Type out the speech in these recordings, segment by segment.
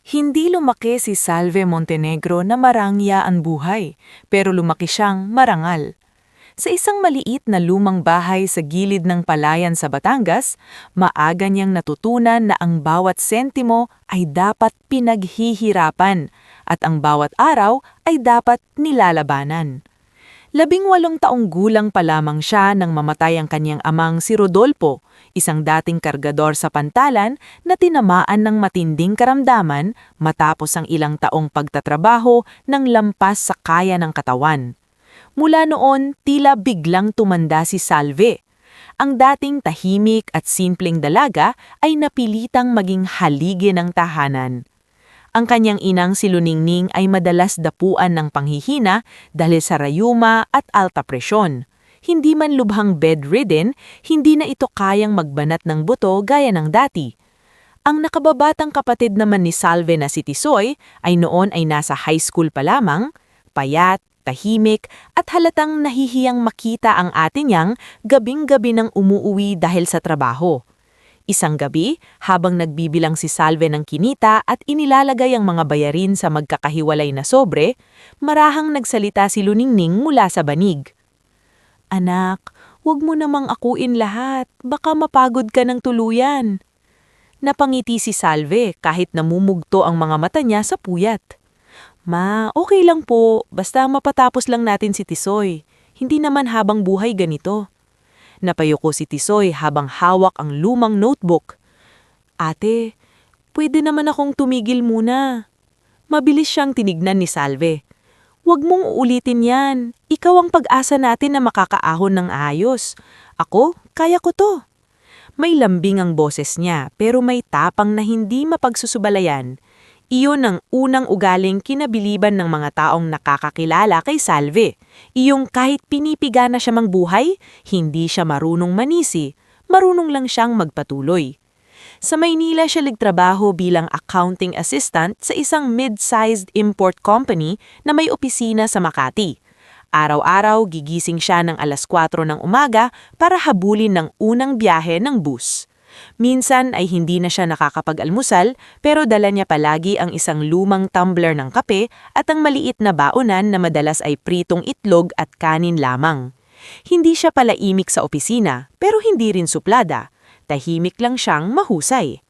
Hindi lumaki si Salve Montenegro na marangya ang buhay, pero lumaki siyang marangal. Sa isang maliit na lumang bahay sa gilid ng palayan sa Batangas, maaga niyang natutunan na ang bawat sentimo ay dapat pinaghihirapan at ang bawat araw ay dapat nilalabanan. 18 taong gulang pa lamang siya nang mamatay ang kanyang amang si Rodolfo, isang dating kargador sa pantalan na tinamaan ng matinding karamdaman matapos ang ilang taong pagtatrabaho ng lampas sa kaya ng katawan. Mula noon, tila biglang tumanda si Salve. Ang dating tahimik at simpleng dalaga ay napilitang maging haligi ng tahanan. Ang kanyang inang si Luningning ay madalas dapuan ng panghihina dahil sa rayuma at alta presyon. Hindi man lubhang bedridden, hindi na ito kayang magbanat ng buto gaya ng dati. Ang nakababatang kapatid naman ni Salve na si Tisoy ay noon ay nasa high school pa lamang, payat, tahimik at halatang nahihiyang makita ang ate niyang gabing-gabi nang umuuwi dahil sa trabaho. Isang gabi, habang nagbibilang si Salve ng kinita at inilalagay ang mga bayarin sa magkakahiwalay na sobre, marahang nagsalita si Luningning mula sa banig. "Anak, huwag mo namang akuin lahat, baka mapagod ka ng tuluyan." Napangiti si Salve kahit namumugto ang mga mata niya sa puyat. "Ma, okay lang po, basta mapatapos lang natin si Tisoy. Hindi naman habang buhay ganito." Napayuko si Tisoy habang hawak ang lumang notebook. "Ate, pwede naman akong tumigil muna." Mabilis siyang tinignan ni Salve. "Huwag mong uulitin yan. Ikaw ang pag-asa natin na makakaahon ng ayos. Ako, kaya ko to." May lambing ang boses niya pero may tapang na hindi mapagsusubalayan. Iyon ang unang ugaling kinabiliban ng mga taong nakakakilala kay Salve. Iyong kahit pinipiga na siya mang buhay, hindi siya marunong manisi, marunong lang siyang magpatuloy. Sa Maynila siya nagtrabaho bilang accounting assistant sa isang mid-sized import company na may opisina sa Makati. Araw-araw gigising siya ng 4:00 ng umaga para habulin ng unang biyahe ng bus. Minsan ay hindi na siya nakakapag-almusal pero dala niya palagi ang isang lumang tumbler ng kape at ang maliit na baonan na madalas ay pritong itlog at kanin lamang. Hindi siya palaimik sa opisina pero hindi rin suplada. Tahimik lang siyang mahusay.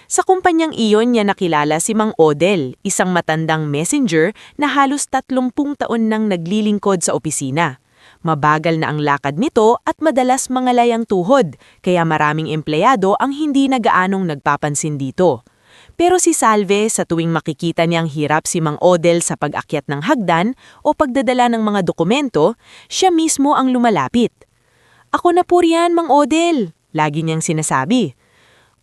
Sa kumpanyang iyon niya nakilala si Mang Odel, isang matandang messenger na halos 30 taon nang naglilingkod sa opisina. Mabagal na ang lakad nito at madalas mangalay ang tuhod, kaya maraming empleyado ang hindi na gaanong nagpapansin dito. Pero si Salve, sa tuwing makikita niyang hirap si Mang Odel sa pag-akyat ng hagdan o pagdadala ng mga dokumento, siya mismo ang lumalapit. "Ako na po riyan, Mang Odel," lagi niyang sinasabi.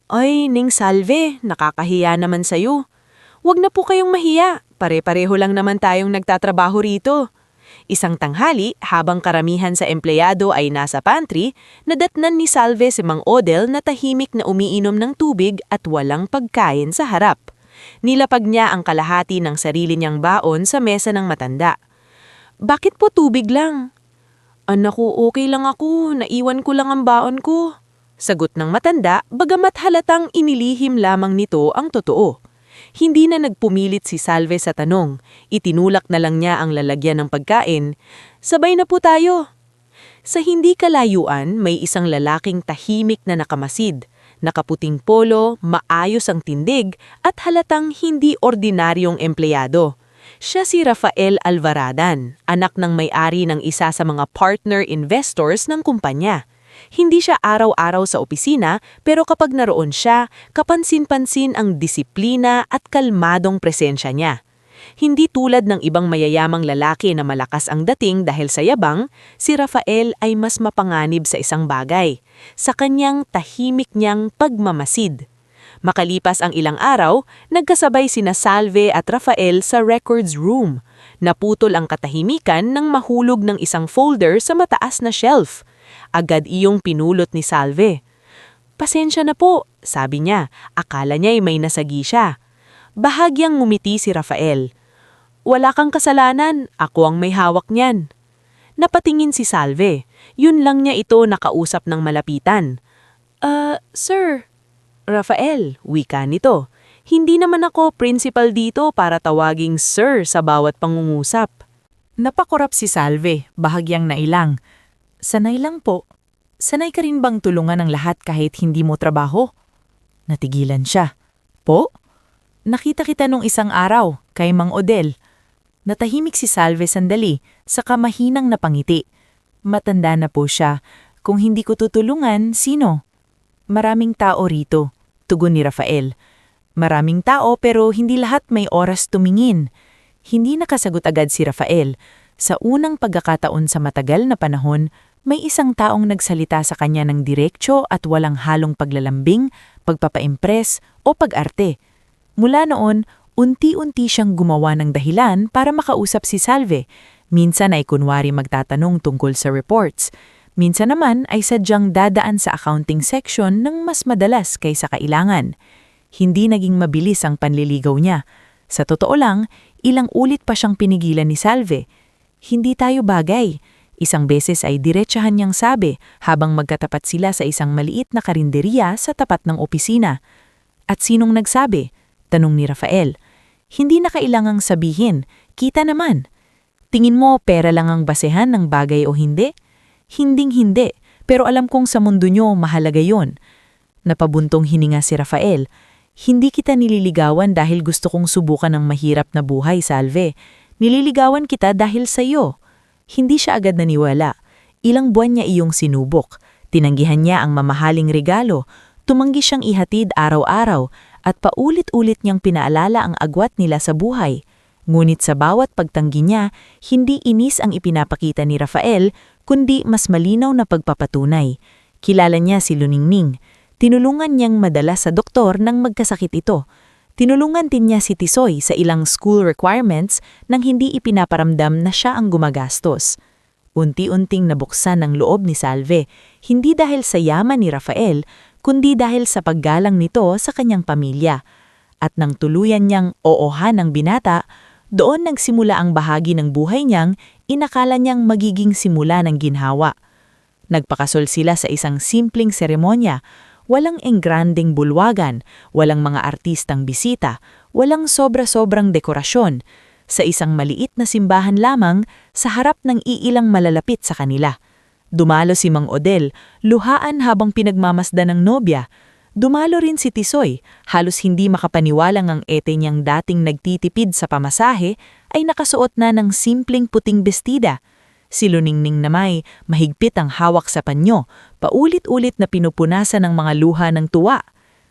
"Ay, Ning Salve, nakakahiya naman sa'yo. Huwag na po kayong mahiya, pare-pareho lang naman tayong nagtatrabaho rito." Isang tanghali, habang karamihan sa empleyado ay nasa pantry, nadatnan ni Salve si Mang Odel na tahimik na umiinom ng tubig at walang pagkain sa harap. Nilapag niya ang kalahati ng sarili niyang baon sa mesa ng matanda. "Bakit po tubig lang?" "Anak ko, okay lang ako, naiwan ko lang ang baon ko." Sagot ng matanda, bagamat halatang inilihim lamang nito ang totoo. Hindi na nagpumilit si Salve sa tanong. Itinulak na lang niya ang lalagyan ng pagkain. "Sabay na po tayo." Sa hindi kalayuan, may isang lalaking tahimik na nakamasid. Nakaputing polo, maayos ang tindig, at halatang hindi ordinaryong empleyado. Siya si Rafael Alvaradan, anak ng may-ari ng isa sa mga partner investors ng kumpanya. Hindi siya araw-araw sa opisina pero kapag naroon siya, kapansin-pansin ang disiplina at kalmadong presensya niya. Hindi tulad ng ibang mayayamang lalaki na malakas ang dating dahil sa yabang, si Rafael ay mas mapanganib sa isang bagay, sa kanyang tahimik niyang pagmamasid. Makalipas ang ilang araw, nagkasabay sina Salve at Rafael sa records room. Naputol ang katahimikan nang mahulog ng isang folder sa mataas na shelf. Agad iyong pinulot ni Salve. "Pasensya na po," sabi niya. Akala niya ay may nasagi siya. Bahagyang ngumiti si Rafael. "Wala kang kasalanan, ako ang may hawak niyan." Napatingin si Salve. Yun lang niya ito nakausap ng malapitan. Sir." "Rafael," wika nito. Hindi naman ako principal dito para tawaging sir sa bawat pangungusap. Napakurap si Salve, bahagyang nailang. Sanay lang po. Sanay ka rin bang tulungan ang lahat kahit hindi mo trabaho? Natigilan siya. Po? Nakita kita nung isang araw, kay Mang Odel. Natahimik si Salve sandali, saka mahinang napangiti. Matanda na po siya. Kung hindi ko tutulungan, sino? Maraming tao rito, tugon ni Rafael. Maraming tao pero hindi lahat may oras tumingin. Hindi nakasagot agad si Rafael. Sa unang pagkakataon sa matagal na panahon, may isang taong nagsalita sa kanya ng diretsyo at walang halong paglalambing, pagpapaimpress o pag-arte. Mula noon, unti-unti siyang gumawa ng dahilan para makausap si Salve. Minsan ay kunwari magtatanong tungkol sa reports. Minsan naman ay sadyang dadaan sa accounting section ng mas madalas kaysa kailangan. Hindi naging mabilis ang panliligaw niya. Sa totoo lang, ilang ulit pa siyang pinigilan ni Salve. Hindi tayo bagay. Isang beses ay diretsahan niyang sabi habang magkatapat sila sa isang maliit na karinderiya sa tapat ng opisina. At sinong nagsabi? Tanong ni Rafael. Hindi na kailangang sabihin, kita naman. Tingin mo pera lang ang basehan ng bagay o hindi? Hinding-hindi, pero alam kong sa mundo niyo mahalaga yon. Napabuntong hininga si Rafael. Hindi kita nililigawan dahil gusto kong subukan ng mahirap na buhay, Salve. Nililigawan kita dahil sa iyo. Hindi siya agad naniwala. Ilang buwan niya iyong sinubok. Tinanggihan niya ang mamahaling regalo. Tumanggi siyang ihatid araw-araw at paulit-ulit niyang pinaalala ang agwat nila sa buhay. Ngunit sa bawat pagtanggi niya, hindi inis ang ipinapakita ni Rafael, kundi mas malinaw na pagpapatunay. Kilala niya si Luningning. Tinulungan niyang madala sa doktor nang magkasakit ito. Tinulungan din niya si Tisoy sa ilang school requirements nang hindi ipinaparamdam na siya ang gumagastos. Unti-unting nabuksan ang loob ni Salve, hindi dahil sa yaman ni Rafael, kundi dahil sa paggalang nito sa kanyang pamilya. At nang tuluyan niyang oohan ng binata, doon nagsimula ang bahagi ng buhay niyang inakala niyang magiging simula ng ginhawa. Nagpakasol sila sa isang simpleng seremonya. Walang engranding bulwagan, walang mga artistang bisita, walang sobra-sobrang dekorasyon. Sa isang maliit na simbahan lamang sa harap ng iilang malalapit sa kanila. Dumalo si Mang Odel, luhaan habang pinagmamasdan ng nobya. Dumalo rin si Tisoy, halos hindi makapaniwalang ang ete niyang dating nagtitipid sa pamasahe ay nakasuot na ng simpleng puting bestida. Si Luningning namay, mahigpit ang hawak sa panyo, paulit-ulit na pinupunasan ng mga luha ng tuwa.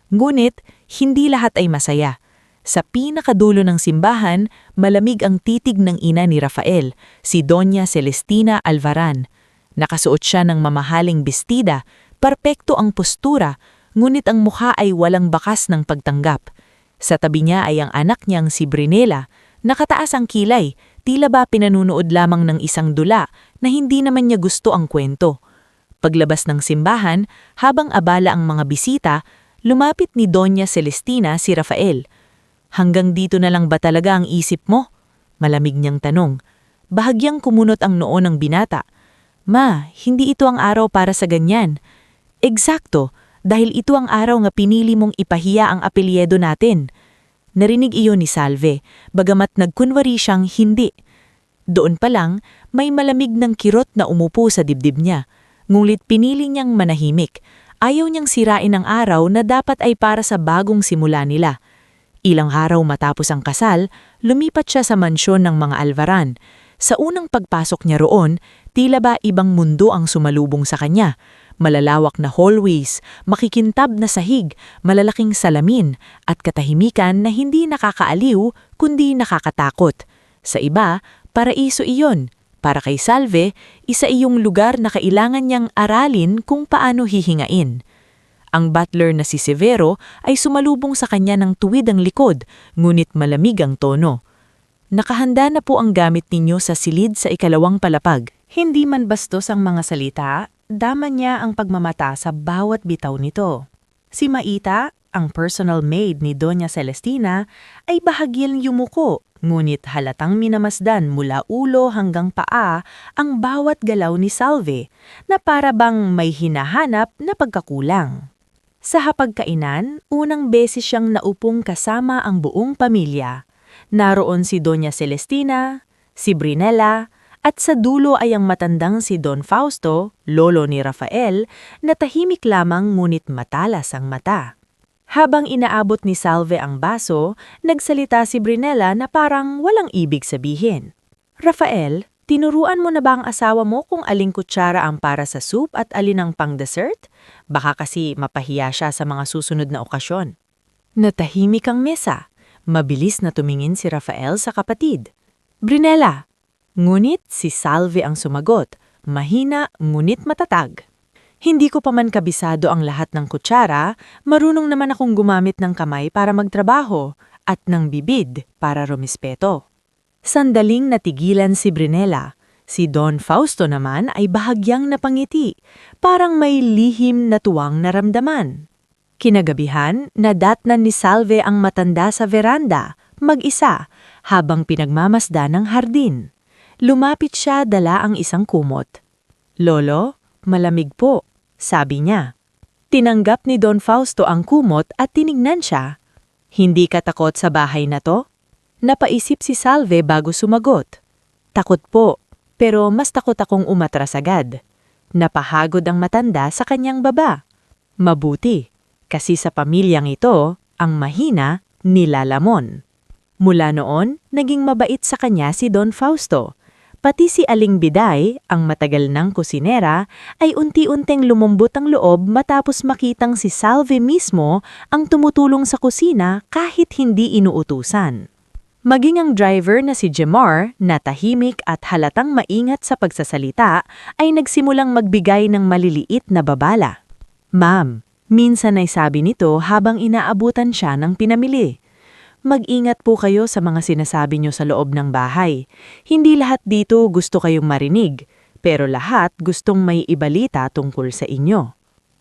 Ngunit, hindi lahat ay masaya. Sa pinakadulo ng simbahan, malamig ang titig ng ina ni Rafael, si Doña Celestina Alvaran. Nakasuot siya ng mamahaling bestida, perpekto ang postura, ngunit ang mukha ay walang bakas ng pagtanggap. Sa tabi niya ay ang anak niyang si Brinela, nakataas ang kilay, tila ba pinanunood lamang ng isang dula na hindi naman niya gusto ang kwento. Paglabas ng simbahan, habang abala ang mga bisita, lumapit ni Doña Celestina si Rafael. Hanggang dito na lang ba talaga ang isip mo? Malamig niyang tanong. Bahagyang kumunot ang noo ng binata. Ma, hindi ito ang araw para sa ganyan. Eksakto, dahil ito ang araw nga pinili mong ipahiya ang apelyedo natin. Narinig iyon ni Salve, bagamat nagkunwari siyang hindi. Doon pa lang, may malamig ng kirot na umupo sa dibdib niya. Ngunit pinili niyang manahimik. Ayaw niyang sirain ang araw na dapat ay para sa bagong simula nila. Ilang araw matapos ang kasal, lumipat siya sa mansyon ng mga Alvaran. Sa unang pagpasok niya roon, tila ba ibang mundo ang sumalubong sa kanya. Malalawak na hallways, makikintab na sahig, malalaking salamin, at katahimikan na hindi nakakaaliw kundi nakakatakot. Sa iba, paraiso iyon. Para kay Salve, isa iyong lugar na kailangan niyang aralin kung paano hihingain. Ang butler na si Severo ay sumalubong sa kanya ng tuwid ang likod, ngunit malamig ang tono. Nakahanda na po ang gamit ninyo sa silid sa ikalawang palapag. Hindi man bastos ang mga salita, dama niya ang pagmamata sa bawat bitaw nito. Si Maita, ang personal maid ni Doña Celestina, ay bahagyang yumuko, ngunit halatang minamasdan mula ulo hanggang paa ang bawat galaw ni Salve, na para bang may hinahanap na pagkakulang. Sa hapagkainan, unang beses siyang naupong kasama ang buong pamilya. Naroon si Doña Celestina, si Brinella, at sa dulo ay ang matandang si Don Fausto, lolo ni Rafael, na tahimik lamang ngunit matalas ang mata. Habang inaabot ni Salve ang baso, nagsalita si Brinella na parang walang ibig sabihin. Rafael, tinuruan mo na ba ang asawa mo kung aling kutsara ang para sa soup at alin ang pang-dessert? Baka kasi mapahiya siya sa mga susunod na okasyon. Natahimik ang mesa. Mabilis na tumingin si Rafael sa kapatid. Brinella. Ngunit si Salve ang sumagot. Mahina ngunit matatag. Hindi ko pa man kabisado ang lahat ng kutsara, marunong naman akong gumamit ng kamay para magtrabaho at ng bibid para rumispeto. Sandaling natigilan si Brinella. Si Don Fausto naman ay bahagyang napangiti, parang may lihim na tuwang naramdaman. Kinagabihan, nadatnan ni Salve ang matanda sa veranda, mag-isa, habang pinagmamasda ng hardin. Lumapit siya dala ang isang kumot. "Lolo, malamig po," sabi niya. Tinanggap ni Don Fausto ang kumot at tinignan siya. "Hindi ka takot sa bahay na to?" Napaisip si Salve bago sumagot. "Takot po, pero mas takot akong umatras agad." Napahagod ang matanda sa kanyang baba. Mabuti, kasi sa pamilyang ito, ang mahina nilalamon. Mula noon, naging mabait sa kanya si Don Fausto. Pati si Aling Biday, ang matagal ng kusinera, ay unti-unting lumumbot ang loob matapos makitang si Salve mismo ang tumutulong sa kusina kahit hindi inuutusan. Maging ang driver na si Jemar, na tahimik at halatang maingat sa pagsasalita, ay nagsimulang magbigay ng maliliit na babala. "Ma'am," minsan ay sabi nito habang inaabutan siya ng pinamili. "Mag-ingat po kayo sa mga sinasabi nyo sa loob ng bahay. Hindi lahat dito gusto kayong marinig, pero lahat gustong may ibalita tungkol sa inyo."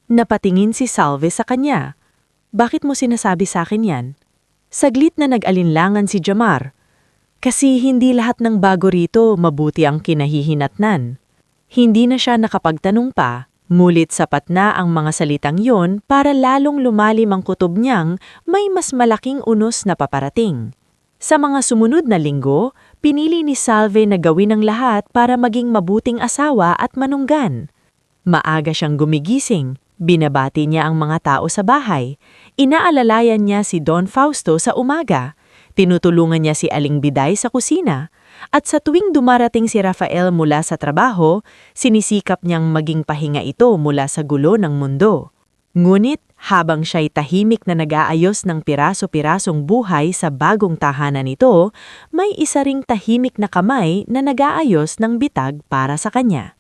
Napatingin si Salve sa kanya. "Bakit mo sinasabi sa akin yan?" Saglit na nag-alinlangan si Jemar. "Kasi hindi lahat ng bago rito mabuti ang kinahihinatnan." Hindi na siya nakapagtanong pa, ngulit sapat na ang mga salitang yon para lalong lumalim ang kutob niyang may mas malaking unos na paparating. Sa mga sumunod na linggo, pinili ni Salve na gawin ang lahat para maging mabuting asawa at manunggan. Maaga siyang gumigising. Binabati niya ang mga tao sa bahay. Inaalalayan niya si Don Fausto sa umaga. Tinutulungan niya si Aling Biday sa kusina. At sa tuwing dumarating si Rafael mula sa trabaho, sinisikap niyang maging pahinga ito mula sa gulo ng mundo. Ngunit habang siya'y tahimik na nag-aayos ng piraso-pirasong buhay sa bagong tahanan nito, may isa ring tahimik na kamay na nag-aayos ng bitag para sa kanya.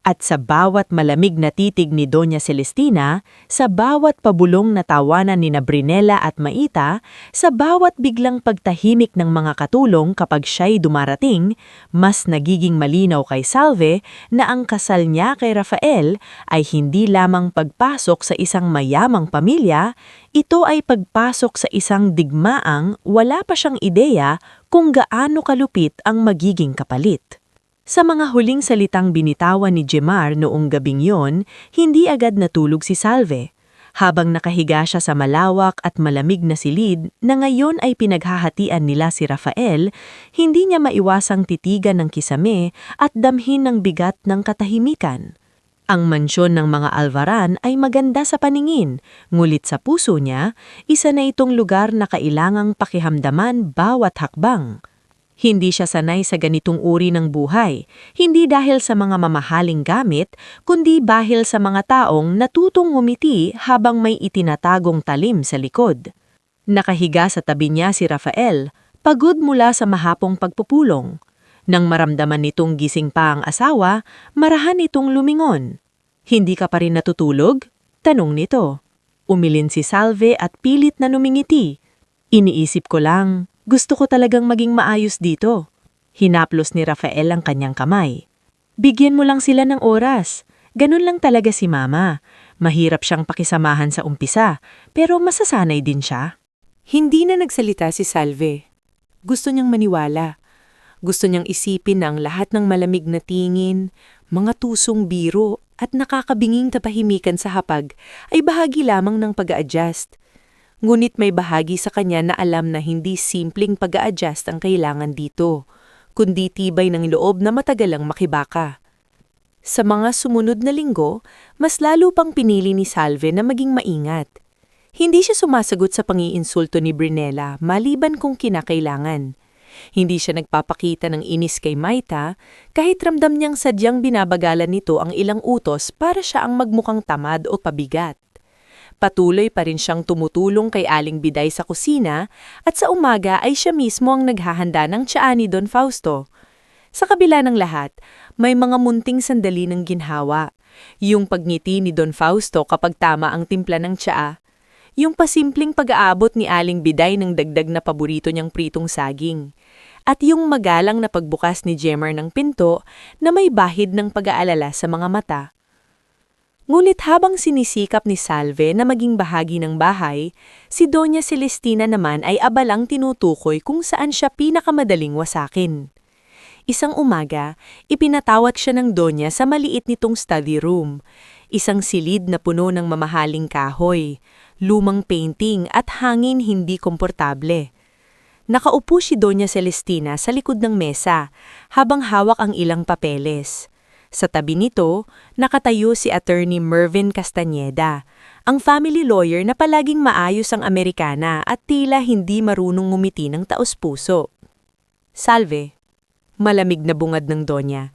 At sa bawat malamig na titig ni Doña Celestina, sa bawat pabulong na tawanan ni Brinella at Maita, sa bawat biglang pagtahimik ng mga katulong kapag siya'y dumarating, mas nagiging malinaw kay Salve na ang kasal niya kay Rafael ay hindi lamang pagpasok sa isang mayamang pamilya, ito ay pagpasok sa isang digmaang wala pa siyang ideya kung gaano kalupit ang magiging kapalit. Sa mga huling salitang binitawan ni Jemar noong gabing yon, hindi agad natulog si Salve. Habang nakahiga siya sa malawak at malamig na silid na ngayon ay pinaghahatian nila si Rafael, hindi niya maiwasang titigan ng kisame at damhin ng bigat ng katahimikan. Ang mansyon ng mga Alvaran ay maganda sa paningin, ngulit sa puso niya, isa na itong lugar na kailangang pakihamdaman bawat hakbang. Hindi siya sanay sa ganitong uri ng buhay, hindi dahil sa mga mamahaling gamit, kundi dahil sa mga taong natutong ngumiti habang may itinatagong talim sa likod. Nakahiga sa tabi niya si Rafael, pagod mula sa mahapong pagpupulong. Nang maramdaman nitong gising pa ang asawa, marahan itong lumingon. "Hindi ka pa rin natutulog?" tanong nito. Umilin si Salve at pilit na numingiti. "Iniisip ko lang, gusto ko talagang maging maayos dito." Hinaplos ni Rafael ang kanyang kamay. "Bigyan mo lang sila ng oras. Ganun lang talaga si Mama. Mahirap siyang pakisamahan sa umpisa, pero masasanay din siya." Hindi na nagsalita si Salve. Gusto niyang maniwala. Gusto niyang isipin na ang lahat ng malamig na tingin, mga tusong biro at nakakabinging tapahimikan sa hapag ay bahagi lamang ng pag-a-adjust. Ngunit may bahagi sa kanya na alam na hindi simpleng pag-a-adjust ang kailangan dito, kundi tibay ng loob na matagalang makibaka. Sa mga sumunod na linggo, mas lalo pang pinili ni Salve na maging maingat. Hindi siya sumasagot sa pangiinsulto ni Brunella maliban kung kinakailangan. Hindi siya nagpapakita ng inis kay Maita kahit ramdam niyang sadyang binabagalan nito ang ilang utos para siya ang magmukhang tamad o pabigat. Patuloy pa rin siyang tumutulong kay Aling Biday sa kusina at sa umaga ay siya mismo ang naghahanda ng tsaa ni Don Fausto. Sa kabila ng lahat, may mga munting sandali ng ginhawa. Yung pagngiti ni Don Fausto kapag tama ang timpla ng tsaa. Yung pasimpleng pag-aabot ni Aling Biday ng dagdag na paborito niyang pritong saging. At yung magalang na pagbukas ni Jemer ng pinto na may bahid ng pag-aalala sa mga mata. Ngunit habang sinisikap ni Salve na maging bahagi ng bahay, si Doña Celestina naman ay abalang tinutukoy kung saan siya pinakamadaling wasakin. Isang umaga, ipinatawag siya ng Donya sa maliit nitong study room. Isang silid na puno ng mamahaling kahoy, lumang painting at hangin hindi komportable. Nakaupo si Doña Celestina sa likod ng mesa habang hawak ang ilang papeles. Sa tabi nito, nakatayo si Attorney Mervin Castañeda, ang family lawyer na palaging maayos ang Amerikana at tila hindi marunong ngumiti ng taos-puso. Salve. Malamig na bungad ng Donya.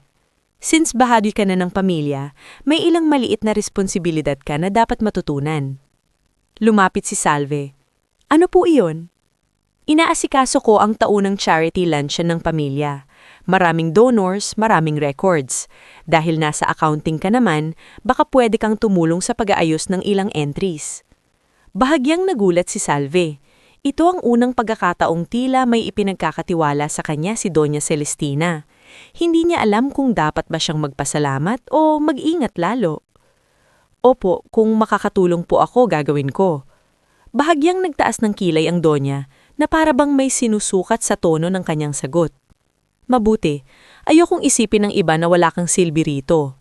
Since bahagi ka na ng pamilya, may ilang maliit na responsibilidad ka na dapat matutunan. Lumapit si Salve. Ano po iyon? Inaasikaso ko ang taunang charity luncheon ng pamilya. Maraming donors, maraming records. Dahil nasa accounting ka naman, baka pwede kang tumulong sa pag-aayos ng ilang entries. Bahagyang nagulat si Salve. Ito ang unang pagkakataong tila may ipinagkakatiwala sa kanya si Doña Celestina. Hindi niya alam kung dapat ba siyang magpasalamat o mag-ingat lalo. Opo, kung makakatulong po ako, gagawin ko. Bahagyang nagtaas ng kilay ang Donya na para bang may sinusukat sa tono ng kanyang sagot. Mabuti, ayokong isipin ng iba na wala kang silbi rito.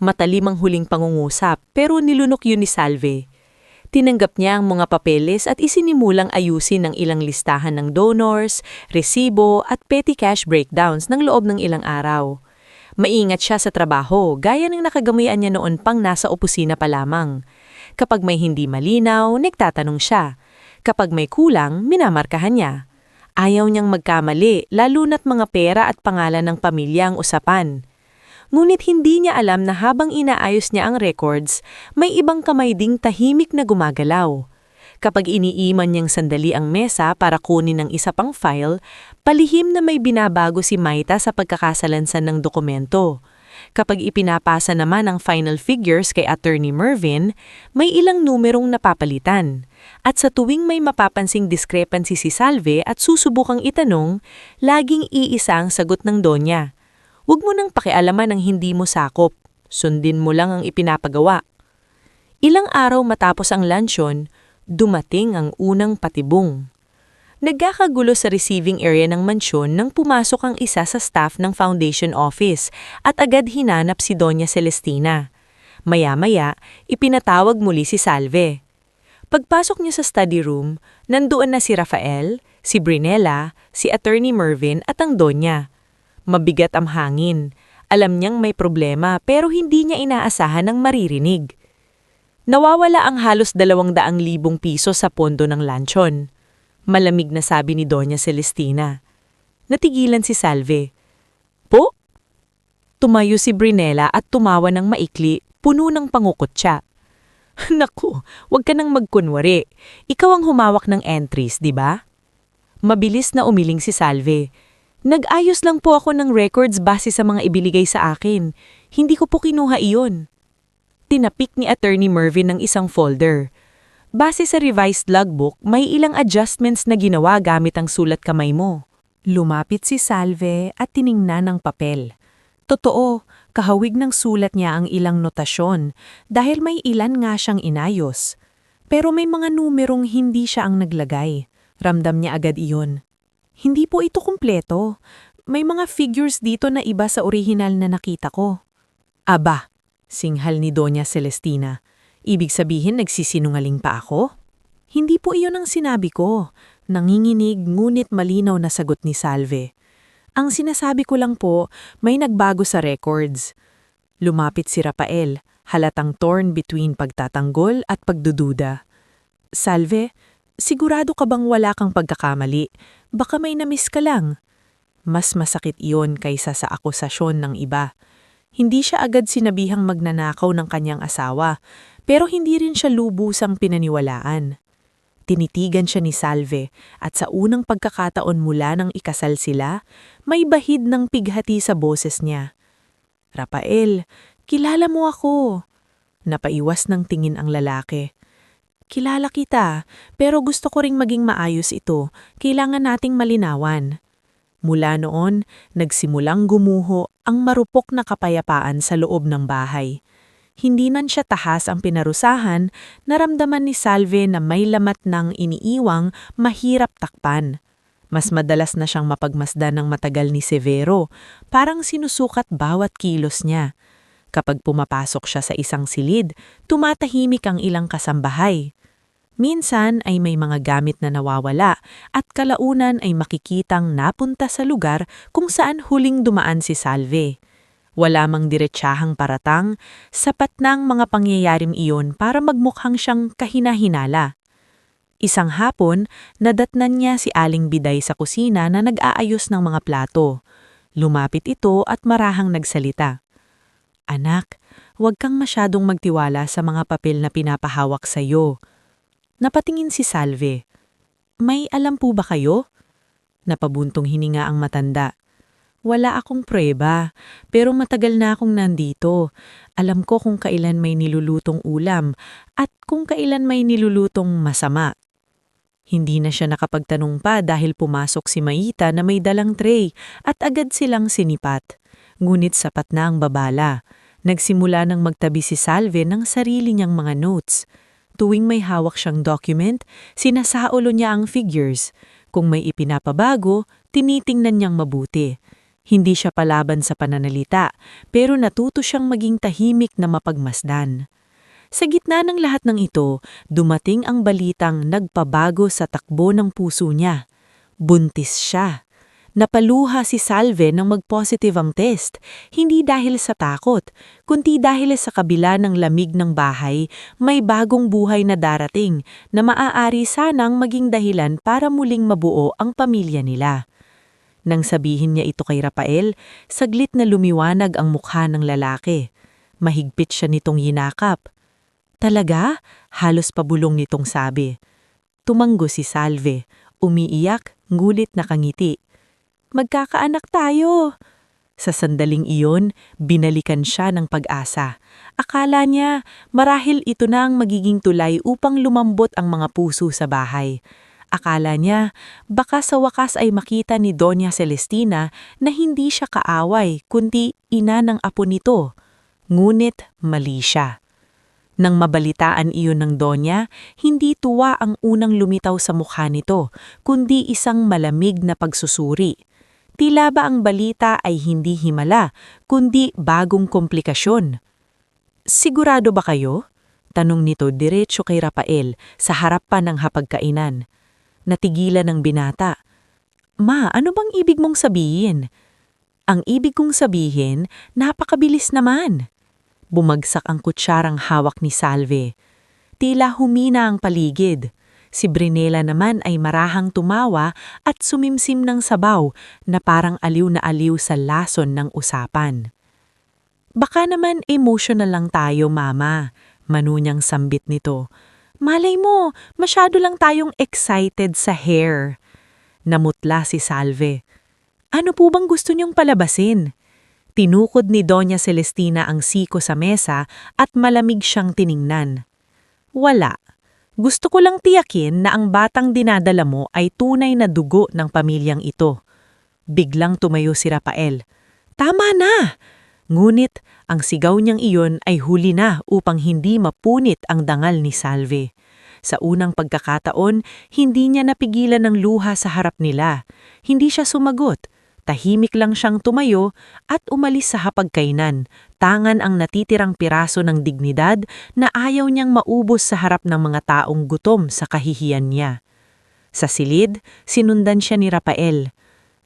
Matalim ang huling pangungusap pero nilunok yun ni Salve. Tinanggap niya ang mga papeles at isinimulang ayusin ang ilang listahan ng donors, resibo at petty cash breakdowns ng loob ng ilang araw. Maingat siya sa trabaho gaya ng nakagamian niya noon pang nasa opisina pa lamang. Kapag may hindi malinaw, nagtatanong siya. Kapag may kulang, minamarkahan niya. Ayaw niyang magkamali, lalo na't mga pera at pangalan ng pamilya ang usapan. Ngunit hindi niya alam na habang inaayos niya ang records, may ibang kamay ding tahimik na gumagalaw. Kapag iniiman niyang sandali ang mesa para kunin ang isa pang file, palihim na may binabago si Maita sa pagkakasalansan ng dokumento. Kapag ipinapasa naman ang final figures kay Attorney Mervin, may ilang numerong napapalitan. At sa tuwing may mapapansing discrepancy si Salve at susubukang itanong, laging iisa ang sagot ng Donya. Huwag mo nang pakialaman ang hindi mo sakop. Sundin mo lang ang ipinapagawa. Ilang araw matapos ang luncheon, dumating ang unang patibong. Nagkakagulo sa receiving area ng mansyon nang pumasok ang isa sa staff ng foundation office at agad hinanap si Doña Celestina. Maya-maya, ipinatawag muli si Salve. Pagpasok niya sa study room, nandoon na si Rafael, si Brunella, si Attorney Mervin at ang Donya. Mabigat ang hangin. Alam niyang may problema pero hindi niya inaasahan ng maririnig. Nawawala ang halos 200,000 piso sa pondo ng luncheon. Malamig na sabi ni Doña Celestina. Natigilan si Salve. Po? Tumayo si Brunella at tumawa ng maikli, puno ng pangukutya. Naku, huwag ka nang magkunwari. Ikaw ang humawak ng entries, di ba? Mabilis na umiling si Salve. Nag-ayos lang po ako ng records base sa mga ibiligay sa akin. Hindi ko po kinuha iyon. Tinapik ni Attorney Mervin ng isang folder. Base sa revised logbook, may ilang adjustments na ginawa gamit ang sulat kamay mo. Lumapit si Salve at tiningnan ang papel. Totoo, kahawig ng sulat niya ang ilang notasyon dahil may ilan nga siyang inayos. Pero may mga numerong hindi siya ang naglagay. Ramdam niya agad iyon. Hindi po ito kumpleto. May mga figures dito na iba sa orihinal na nakita ko. Aba, Singhal ni Doña Celestina. Ibig sabihin nagsisinungaling pa ako? Hindi po iyon ang sinabi ko. Nanginginig ngunit malinaw na sagot ni Salve. Ang sinasabi ko lang po, may nagbago sa records. Lumapit si Rafael, halatang torn between pagtatanggol at pagdududa. Salve, sigurado ka bang wala kang pagkakamali? Baka may namiss ka lang. Mas masakit iyon kaysa sa akusasyon ng iba. Hindi siya agad sinabihang magnanakaw ng kanyang asawa, pero hindi rin siya lubusang pinaniwalaan. Tinitigan siya ni Salve at sa unang pagkakataon mula nang ikasal sila, may bahid ng pighati sa boses niya. Rafael, kilala mo ako. Napaiwas ng tingin ang lalaki. Kilala kita, pero gusto ko ring maging maayos ito. Kailangan nating malinawan. Mula noon, nagsimulang gumuho ang marupok na kapayapaan sa loob ng bahay. Hindi man siya tahas ang pinarusahan, naramdaman ni Salve na may lamat ng iniiwang mahirap takpan. Mas madalas na siyang mapagmasdan ng matagal ni Severo, parang sinusukat bawat kilos niya. Kapag pumapasok siya sa isang silid, tumatahimik ang ilang kasambahay. Minsan ay may mga gamit na nawawala at kalaunan ay makikitang napunta sa lugar kung saan huling dumaan si Salve. Wala mang diretsahang paratang, sapat na ang mga pangyayaring iyon para magmukhang siyang kahina-hinala. Isang hapon, nadatnan niya si Aling Biday sa kusina na nag-aayos ng mga plato. Lumapit ito at marahang nagsalita. Anak, huwag kang masyadong magtiwala sa mga papel na pinapahawak sa iyo. Napatingin si Salve. May alam po ba kayo? Napabuntong hininga ang matanda. Wala akong preba, pero matagal na akong nandito. Alam ko kung kailan may nilulutong ulam at kung kailan may nilulutong masama. Hindi na siya nakapagtanong pa dahil pumasok si Maita na may dalang tray at agad silang sinipat. Ngunit sapat na ang babala. Nagsimula nang magtabi si Salve ng sarili niyang mga notes. Tuwing may hawak siyang document, sinasaulo niya ang figures. Kung may ipinapabago, tinitingnan niyang mabuti. Hindi siya palaban sa pananalita, pero natuto siyang maging tahimik na mapagmasdan. Sa gitna ng lahat ng ito, dumating ang balitang nagpabago sa takbo ng puso niya. Buntis siya. Napaluha si Salve nang mag-positive ang test, hindi dahil sa takot, kundi dahil sa kabila ng lamig ng bahay, may bagong buhay na darating na maaari sanang maging dahilan para muling mabuo ang pamilya nila. Nang sabihin niya ito kay Rafael, saglit na lumiwanag ang mukha ng lalaki. Mahigpit siya nitong yinakap. Talaga? Halos pabulong nitong sabi. Tumanggo si Salve, umiiyak, ngulit nakangiti. Magkakaanak tayo! Sa sandaling iyon, binalikan siya ng pag-asa. Akala niya, marahil ito na ang magiging tulay upang lumambot ang mga puso sa bahay. Akala niya, baka sa wakas ay makita ni Doña Celestina na hindi siya kaaway, kundi ina ng apo nito. Ngunit mali siya. Nang mabalitaan iyon ng Doña, hindi tuwa ang unang lumitaw sa mukha nito, kundi isang malamig na pagsusuri. Tila ba ang balita ay hindi himala, kundi bagong komplikasyon. Sigurado ba kayo? Tanong nito diretso kay Rafael sa harapan ng hapagkainan. Natigilan ng binata. Ma, ano bang ibig mong sabihin? Ang ibig kong sabihin, napakabilis naman. Bumagsak ang kutsarang hawak ni Salve. Tila humina ang paligid. Si Brinela naman ay marahang tumawa at sumimsim ng sabaw na parang aliw na aliw sa lason ng usapan. Baka naman emotional lang tayo, Mama, manunyang sambit nito. Malay mo, masyado lang tayong excited sa hair. Namutla si Salve. Ano po bang gusto niyong palabasin? Tinukod ni Doña Celestina ang siko sa mesa at malamig siyang tiningnan. Wala. Gusto ko lang tiyakin na ang batang dinadala mo ay tunay na dugo ng pamilyang ito. Biglang tumayo si Rafael. Tama na! Ngunit ang sigaw niyang iyon ay huli na upang hindi mapunit ang dangal ni Salve. Sa unang pagkakataon, hindi niya napigilan ng luha sa harap nila. Hindi siya sumagot. Tahimik lang siyang tumayo at umalis sa hapagkainan, tangan ang natitirang piraso ng dignidad na ayaw niyang maubos sa harap ng mga taong gutom sa kahihiyan niya. Sa silid, sinundan siya ni Rafael.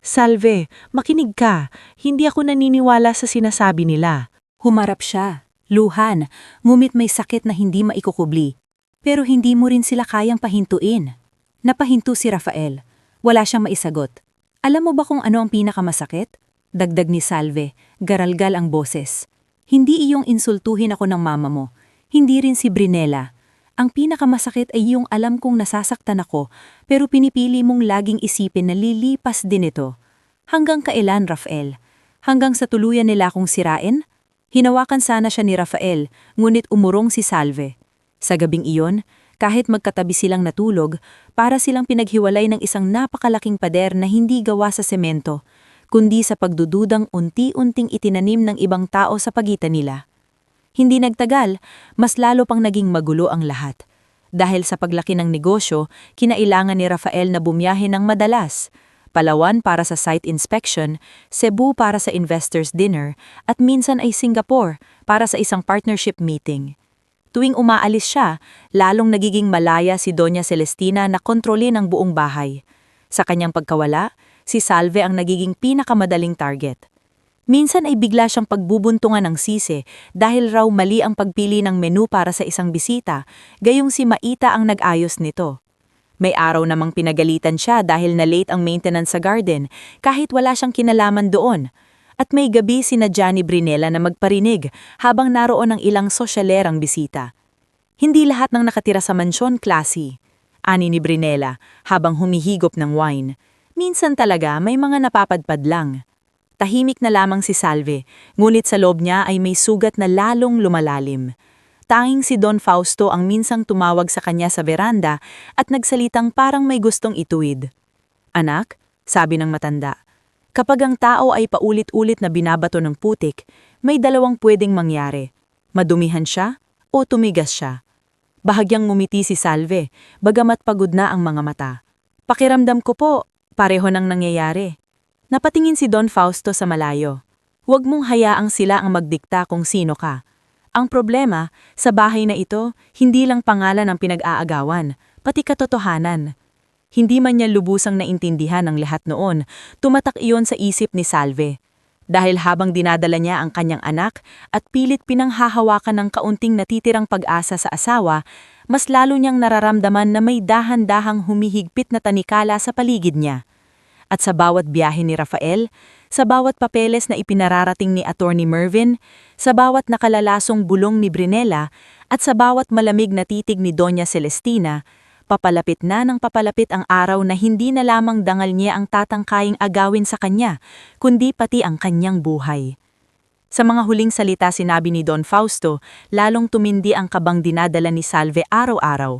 "Salve, makinig ka, hindi ako naniniwala sa sinasabi nila." Humarap siya, luhan, ngumit may sakit na hindi maikukubli. Pero hindi mo rin sila kayang pahintuin. Napahinto si Rafael. Wala siyang maisagot. Alam mo ba kung ano ang pinakamasakit? Dagdag ni Salve, garalgal ang boses. Hindi iyong insultuhin ako ng mama mo. Hindi rin si Brinella. Ang pinakamasakit ay yung alam kong nasasaktan ako, pero pinipili mong laging isipin na lilipas din ito. Hanggang kailan, Rafael? Hanggang sa tuluyan nila akong sirain? Hinawakan sana siya ni Rafael, ngunit umurong si Salve. Sa gabing iyon, kahit magkatabi silang natulog, para silang pinaghiwalay ng isang napakalaking pader na hindi gawa sa semento, kundi sa pagdududang unti-unting itinanim ng ibang tao sa pagitan nila. Hindi nagtagal, mas lalo pang naging magulo ang lahat. Dahil sa paglaki ng negosyo, kinailangan ni Rafael na bumiyahe ng madalas. Palawan para sa site inspection, Cebu para sa investors dinner, at minsan ay Singapore para sa isang partnership meeting. Tuwing umaalis siya, lalong nagiging malaya si Doña Celestina na kontrolin ang buong bahay. Sa kanyang pagkawala, si Salve ang nagiging pinakamadaling target. Minsan ay bigla siyang pagbubuntungan ng sisi dahil raw mali ang pagpili ng menu para sa isang bisita, gayong si Maita ang nag-ayos nito. May araw namang pinagalitan siya dahil na late ang maintenance sa garden kahit wala siyang kinalaman doon. At may gabi sina Johnny Brinella na magparinig habang naroon ang ilang sosyalerang bisita. Hindi lahat ng nakatira sa mansyon klase, ani ni Brinella habang humihigop ng wine. Minsan talaga may mga napapadpad lang. Tahimik na lamang si Salve, ngunit sa loob niya ay may sugat na lalong lumalalim. Tanging si Don Fausto ang minsang tumawag sa kanya sa veranda at nagsalitang parang may gustong ituwid. "Anak," sabi ng matanda, "kapag ang tao ay paulit-ulit na binabato ng putik, may dalawang pwedeng mangyari. Madumihan siya o tumigas siya." Bahagyang ngumiti si Salve, bagamat pagod na ang mga mata. "Pakiramdam ko po, pareho nang nangyayari." Napatingin si Don Fausto sa malayo. "Huwag mong hayaang sila ang magdikta kung sino ka. Ang problema, sa bahay na ito, hindi lang pangalan ang pinag-aagawan, pati katotohanan." Hindi man niya lubusang naintindihan ang lahat noon, tumatak iyon sa isip ni Salve. Dahil habang dinadala niya ang kanyang anak at pilit pinanghahawakan ng kaunting natitirang pag-asa sa asawa, mas lalo niyang nararamdaman na may dahan-dahang humihigpit na tanikala sa paligid niya. At sa bawat biyahe ni Rafael, sa bawat papeles na ipinararating ni Attorney Mervin, sa bawat nakalalasong bulong ni Brinella, at sa bawat malamig na titig ni Doña Celestina, papalapit na ng papalapit ang araw na hindi na lamang dangal niya ang tatangkaying agawin sa kanya, kundi pati ang kanyang buhay. Sa mga huling salita sinabi ni Don Fausto, lalong tumindi ang kabang dinadala ni Salve araw-araw.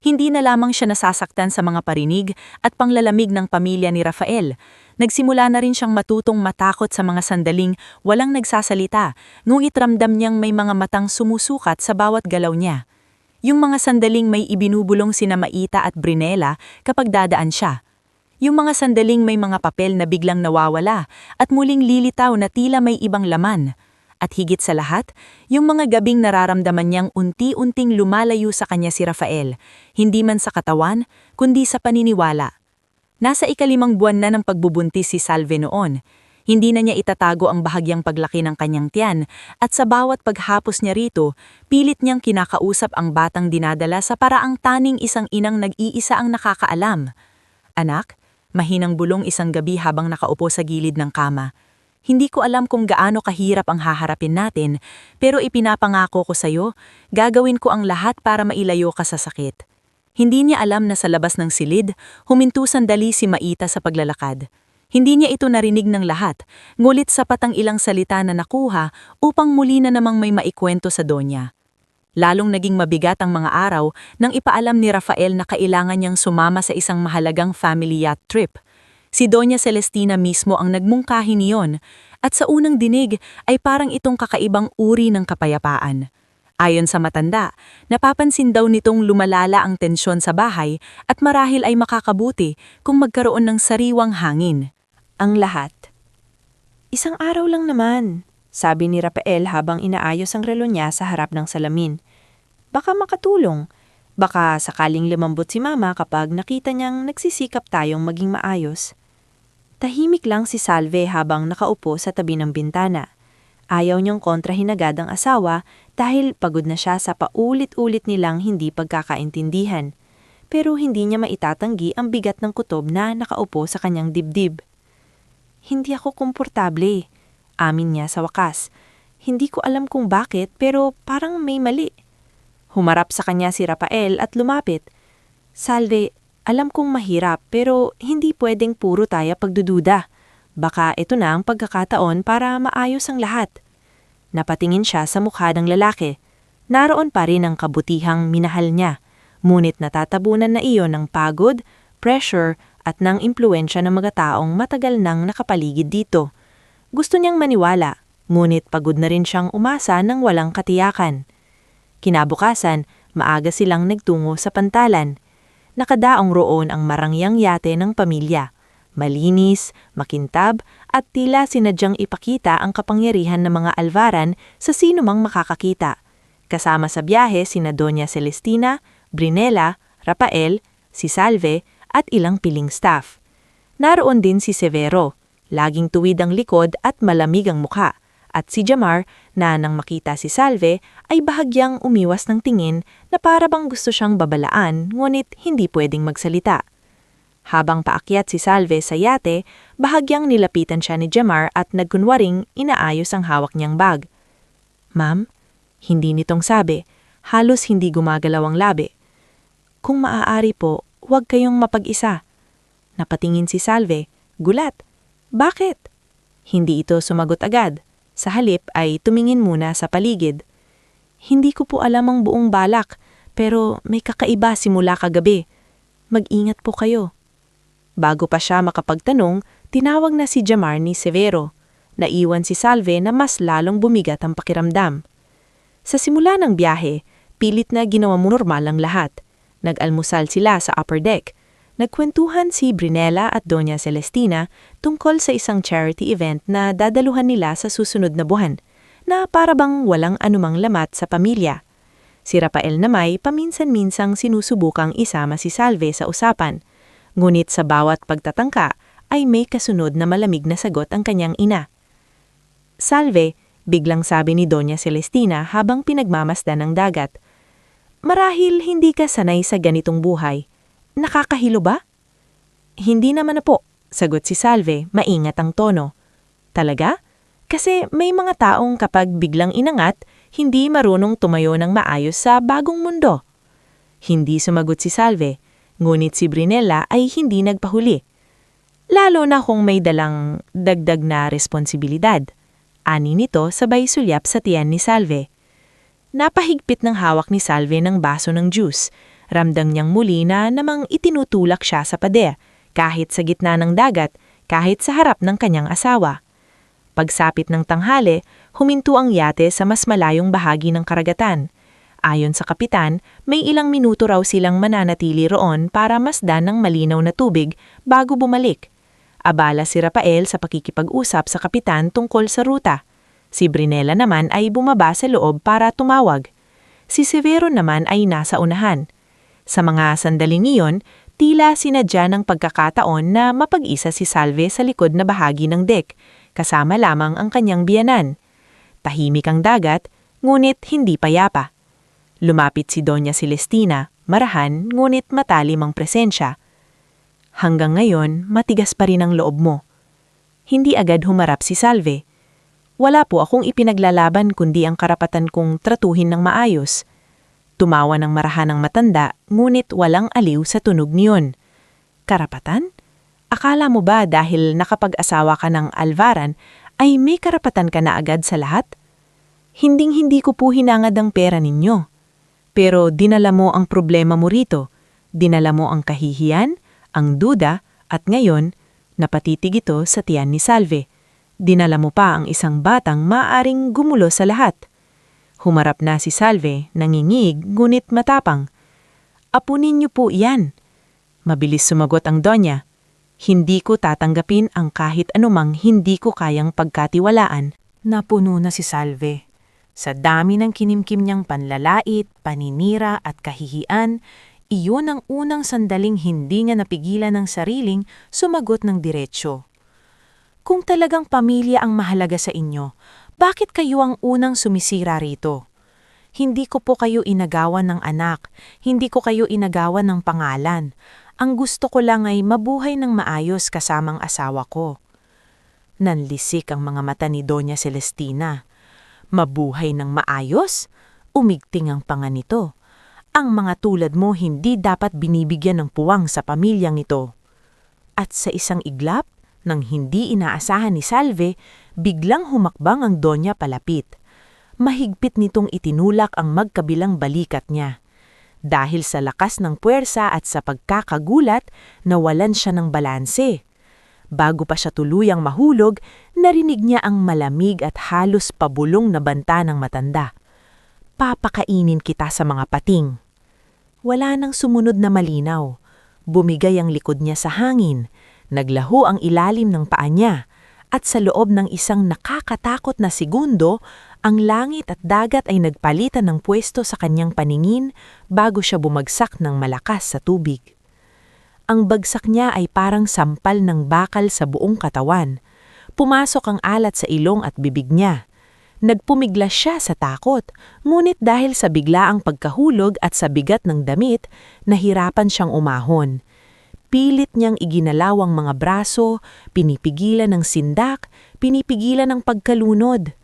Hindi na lamang siya nasasaktan sa mga parinig at panglalamig ng pamilya ni Rafael. Nagsimula na rin siyang matutong matakot sa mga sandaling walang nagsasalita, ngunit ramdam niyang may mga matang sumusukat sa bawat galaw niya. Yung mga sandaling may ibinubulong sina Maita at Brinella kapag dadaan siya. Yung mga sandaling may mga papel na biglang nawawala at muling lilitaw na tila may ibang laman. At higit sa lahat, yung mga gabing nararamdaman niyang unti-unting lumalayo sa kanya si Rafael, hindi man sa katawan, kundi sa paniniwala. Nasa ika-5 buwan na ng pagbubuntis si Salve noon. Hindi na niya itatago ang bahagyang paglaki ng kanyang tiyan at sa bawat paghapos niya rito, pilit niyang kinakausap ang batang dinadala sa paraang taning isang inang nag-iisa ang nakakaalam. "Anak," mahinang bulong isang gabi habang nakaupo sa gilid ng kama. "Hindi ko alam kung gaano kahirap ang haharapin natin, pero ipinapangako ko sa'yo, gagawin ko ang lahat para mailayo ka sa sakit." Hindi niya alam na sa labas ng silid, huminto sandali si Maita sa paglalakad. Hindi niya ito narinig ng lahat, ngulit sapat ang ilang salita na nakuha upang muli na namang may maikwento sa Donya. Lalong naging mabigat ang mga araw nang ipaalam ni Rafael na kailangan niyang sumama sa isang mahalagang family yacht trip. Si Doña Celestina mismo ang nagmungkahi niyon, at sa unang dinig ay parang itong kakaibang uri ng kapayapaan. Ayon sa matanda, napapansin daw nitong lumalala ang tensyon sa bahay at marahil ay makakabuti kung magkaroon ng sariwang hangin. Ang lahat, Isang araw lang naman, sabi ni Rafael habang inaayos ang relo niya sa harap ng salamin. Baka makatulong. Baka sakaling lumambot si Mama kapag nakita niyang nagsisikap tayong maging maayos. Tahimik lang si Salve habang nakaupo sa tabi ng bintana. Ayaw niyang kontrahin agad ang asawa dahil pagod na siya sa paulit-ulit nilang hindi pagkakaintindihan. Pero hindi niya maitatanggi ang bigat ng kutob na nakaupo sa kanyang dibdib. Hindi ako komportable, amin niya sa wakas. Hindi ko alam kung bakit pero parang may mali. Humarap sa kanya si Rafael at lumapit. Salve, alam kong mahirap pero hindi pwedeng puro tayo pagdududa. Baka ito na ang pagkakataon para maayos ang lahat. Napatingin siya sa mukha ng lalaki. Naroon pa rin ang kabutihang minahal niya. Ngunit natatabunan na iyon ng pagod, pressure at ng impluensya ng mga taong matagal nang nakapaligid dito. Gusto niyang maniwala, ngunit pagod na rin siyang umasa ng walang katiyakan. Kinabukasan, maaga silang nagtungo sa pantalan. Nakadaong roon ang marangyang yate ng pamilya. Malinis, makintab, at tila sinadyang ipakita ang kapangyarihan ng mga alvaran sa sino mang makakakita. Kasama sa biyahe sina Doña Celestina, Brinela, Rafael, si Salve, at ilang piling staff. Naroon din si Severo, laging tuwid ang likod at malamig ang mukha. At si Jamar na nang makita si Salve ay bahagyang umiwas ng tingin na para bang gusto siyang babalaan ngunit hindi pwedeng magsalita. Habang paakyat si Salve sa yate, bahagyang nilapitan siya ni Jamar at nagkunwaring inaayos ang hawak niyang bag. Ma'am, hindi nitong sabi, halos hindi gumagalaw ang labi. Kung maaari po, huwag kayong mapag-isa. Napatingin si Salve, gulat. Bakit? Hindi ito sumagot agad. Sa halip ay tumingin muna sa paligid. Hindi ko po alam ang buong balak, pero may kakaiba simula kagabi. Mag-ingat po kayo. Bago pa siya makapagtanong, tinawag na si Jamar ni Severo. Naiwan si Salve na mas lalong bumigat ang pakiramdam. Sa simula ng biyahe, pilit na ginawa mo normal ang lahat. Nag-almusal sila sa upper deck. Nagkwentuhan si Brinela at Doña Celestina tungkol sa isang charity event na dadaluhan nila sa susunod na buwan, na parabang walang anumang lamat sa pamilya. Si Rafael namay paminsan-minsang sinusubukang isama si Salve sa usapan, ngunit sa bawat pagtatangka ay may kasunod na malamig na sagot ang kanyang ina. Salve, biglang sabi ni Doña Celestina habang pinagmamasdan ng dagat. Marahil hindi ka sanay sa ganitong buhay. Nakakahilo ba? Hindi naman na po, sagot si Salve, maingat ang tono. Talaga? Kasi may mga taong kapag biglang inangat, hindi marunong tumayo ng maayos sa bagong mundo. Hindi sumagot si Salve, ngunit si Brinella ay hindi nagpahuli. Lalo na kung may dalang dagdag na responsibilidad. Ani nito sabay sulyap sa tiyan ni Salve. Napahigpit ng hawak ni Salve ng baso ng juice. Ramdam niyang muli na namang itinutulak siya sa pader, kahit sa gitna ng dagat, kahit sa harap ng kanyang asawa. Pagsapit ng tanghali, huminto ang yate sa mas malayong bahagi ng karagatan. Ayon sa kapitan, may ilang minuto raw silang mananatili roon para masdan ng malinaw na tubig bago bumalik. Abala si Rafael sa pakikipag-usap sa kapitan tungkol sa ruta. Si Brinella naman ay bumaba sa loob para tumawag. Si Severo naman ay nasa unahan. Sa mga sandaling iyon, tila sinadya ng pagkakataon na mapag-isa si Salve sa likod na bahagi ng deck, kasama lamang ang kanyang biyanan. Tahimik ang dagat, ngunit hindi payapa. Lumapit si Doña Celestina, marahan ngunit matalim ang presensya. Hanggang ngayon, matigas pa rin ang loob mo. Hindi agad humarap si Salve. Wala po akong ipinaglalaban kundi ang karapatan kong tratuhin ng maayos. Tumawa ng marahan ng matanda, ngunit walang aliw sa tunog niyon. Karapatan? Akala mo ba dahil nakapag-asawa ka ng Alvaran, ay may karapatan ka na agad sa lahat? Hinding-hindi ko po hinangad ang pera ninyo. Pero dinala mo ang problema mo rito. Dinala mo ang kahihiyan, ang duda, at ngayon, napatitig ito sa tiyan ni Salve. Dinala mo pa ang isang batang maaaring gumulo sa lahat. Humarap na si Salve, nangingig, ngunit matapang. Apunin niyo po iyan. Mabilis sumagot ang Donya. Hindi ko tatanggapin ang kahit anumang hindi ko kayang pagkatiwalaan. Napuno na si Salve. Sa dami ng kinimkim niyang panlalait, paninira at kahihian, iyon ang unang sandaling hindi niya napigilan ng sariling sumagot ng diretsyo. Kung talagang pamilya ang mahalaga sa inyo, bakit kayo ang unang sumisira rito? Hindi ko po kayo inagawan ng anak, hindi ko kayo inagawan ng pangalan. Ang gusto ko lang ay mabuhay ng maayos kasamang asawa ko. Nanlisik ang mga mata ni Doña Celestina. Mabuhay ng maayos? Umigting ang panga nito. Ang mga tulad mo hindi dapat binibigyan ng puwang sa pamilyang ito. At sa isang iglap, nang hindi inaasahan ni Salve, biglang humakbang ang Donya palapit. Mahigpit nitong itinulak ang magkabilang balikat niya. Dahil sa lakas ng puwersa at sa pagkakagulat, nawalan siya ng balanse. Bago pa siya tuluyang mahulog, narinig niya ang malamig at halos pabulong na banta ng matanda. Papakainin kita sa mga pating. Wala nang sumunod na malinaw. Bumigay ang likod niya sa hangin. Naglaho ang ilalim ng paa niya. At sa loob ng isang nakakatakot na segundo, ang langit at dagat ay nagpalitan ng pwesto sa kanyang paningin bago siya bumagsak ng malakas sa tubig. Ang bagsak niya ay parang sampal ng bakal sa buong katawan. Pumasok ang alat sa ilong at bibig niya. Nagpumiglas siya sa takot, ngunit dahil sa biglaang pagkahulog at sa bigat ng damit, nahirapan siyang umahon. Pilit niyang iginalaw ang mga braso, pinipigilan ng sindak, pinipigilan ng pagkalunod.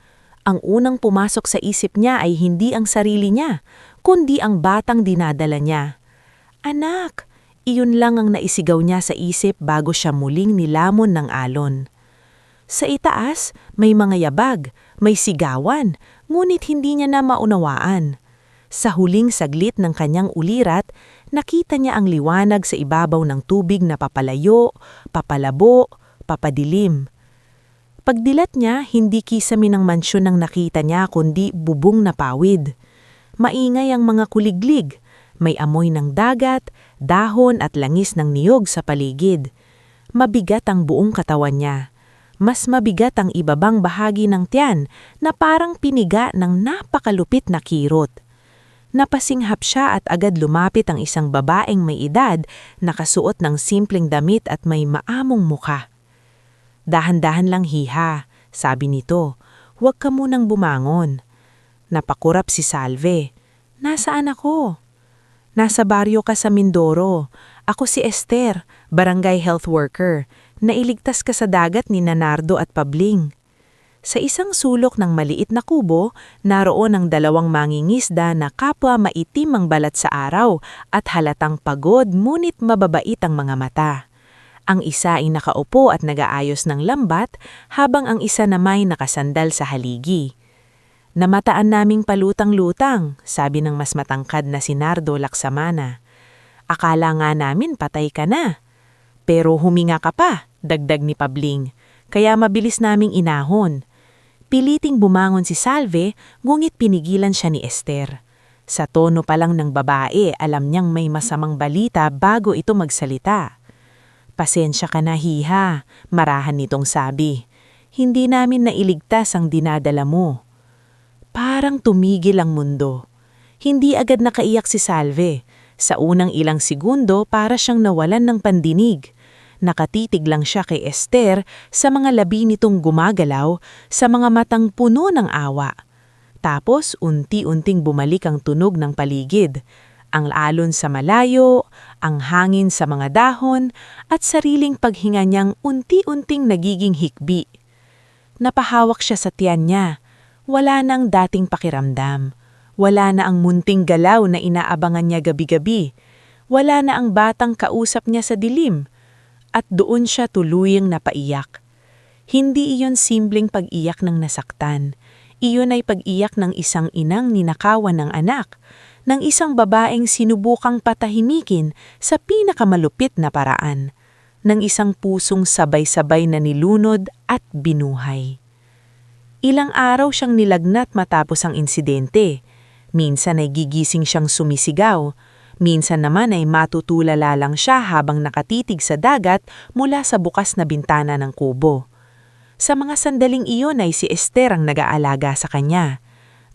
Ang unang pumasok sa isip niya ay hindi ang sarili niya, kundi ang batang dinadala niya. Anak! Iyon lang ang naisigaw niya sa isip bago siya muling nilamon ng alon. Sa itaas, may mga yabag, may sigawan, ngunit hindi niya na maunawaan. Sa huling saglit ng kanyang ulirat, nakita niya ang liwanag sa ibabaw ng tubig na papalayo, papalabo, papadilim. Pagdilat niya, hindi kisame ng mansyon ang nakita niya kundi bubong na pawid. Maingay ang mga kuliglig, may amoy ng dagat, dahon at langis ng niyog sa paligid. Mabigat ang buong katawan niya. Mas mabigat ang ibabang bahagi ng tiyan na parang piniga ng napakalupit na kirot. Napasinghap siya at agad lumapit ang isang babaeng may edad, nakasuot ng simpleng damit at may maamong mukha. Dahan-dahan lang hiha, sabi nito, huwag ka munang bumangon. Napakurap si Salve. Nasaan ako? Nasa baryo ka sa Mindoro. Ako si Esther, barangay health worker. Nailigtas ka sa dagat ni Nanardo at Pabling. Sa isang sulok ng maliit na kubo, naroon ang dalawang mangingisda na kapwa maitim ang balat sa araw at halatang pagod ngunit mababait ang mga mata. Ang isa ay nakaupo at nag-aayos ng lambat habang ang isa namay nakasandal sa haligi. Namataan naming palutang-lutang, sabi ng mas matangkad na si Nardo Laksamana. Akala nga namin patay ka na. Pero huminga ka pa, dagdag ni Pabling, kaya mabilis naming inahon. Piliting bumangon si Salve, ngunit pinigilan siya ni Esther. Sa tono pa lang ng babae, alam niyang may masamang balita bago ito magsalita. Pasensya ka na hiha, marahan nitong sabi. Hindi namin nailigtas ang dinadala mo. Parang tumigil ang mundo. Hindi agad nakaiyak si Salve. Sa unang ilang segundo para siyang nawalan ng pandinig. Nakatitig lang siya kay Esther sa mga labi nitong gumagalaw, sa mga matang puno ng awa. Tapos unti-unting bumalik ang tunog ng paligid. Ang alon sa malayo, ang hangin sa mga dahon, at sariling paghinga niyang unti-unting nagiging hikbi. Napahawak siya sa tiyan niya. Wala nang dating pakiramdam. Wala na ang munting galaw na inaabangan niya gabi-gabi. Wala na ang batang kausap niya sa dilim. At doon siya tuluyang napaiyak. Hindi iyon simpleng pag-iyak ng nasaktan. Iyon ay pag-iyak ng isang inang ninakawan ng anak, ng isang babaeng sinubukang patahimikin sa pinakamalupit na paraan, ng isang pusong sabay-sabay na nilunod at binuhay. Ilang araw siyang nilagnat matapos ang insidente. Minsan ay gigising siyang sumisigaw. Minsan naman ay matutulala lang siya habang nakatitig sa dagat mula sa bukas na bintana ng kubo. Sa mga sandaling iyon ay si Esther ang nag-aalaga sa kanya.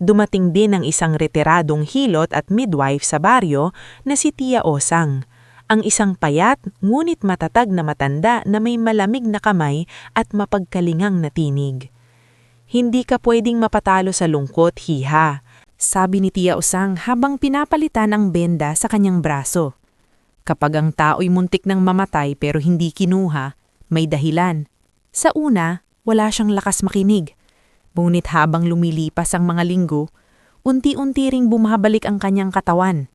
Dumating din ang isang retiradong hilot at midwife sa baryo na si Tia Osang. Ang isang payat ngunit matatag na matanda na may malamig na kamay at mapagkalingang na tinig. Hindi ka pwedeng mapatalo sa lungkot, Hiha, sabi ni Tia Osang habang pinapalitan ang benda sa kanyang braso. Kapag ang tao'y muntik ng mamatay pero hindi kinuha, may dahilan. Sa una, wala siyang lakas makinig. Ngunit habang lumilipas ang mga linggo, unti-unti ring bumabalik ang kanyang katawan.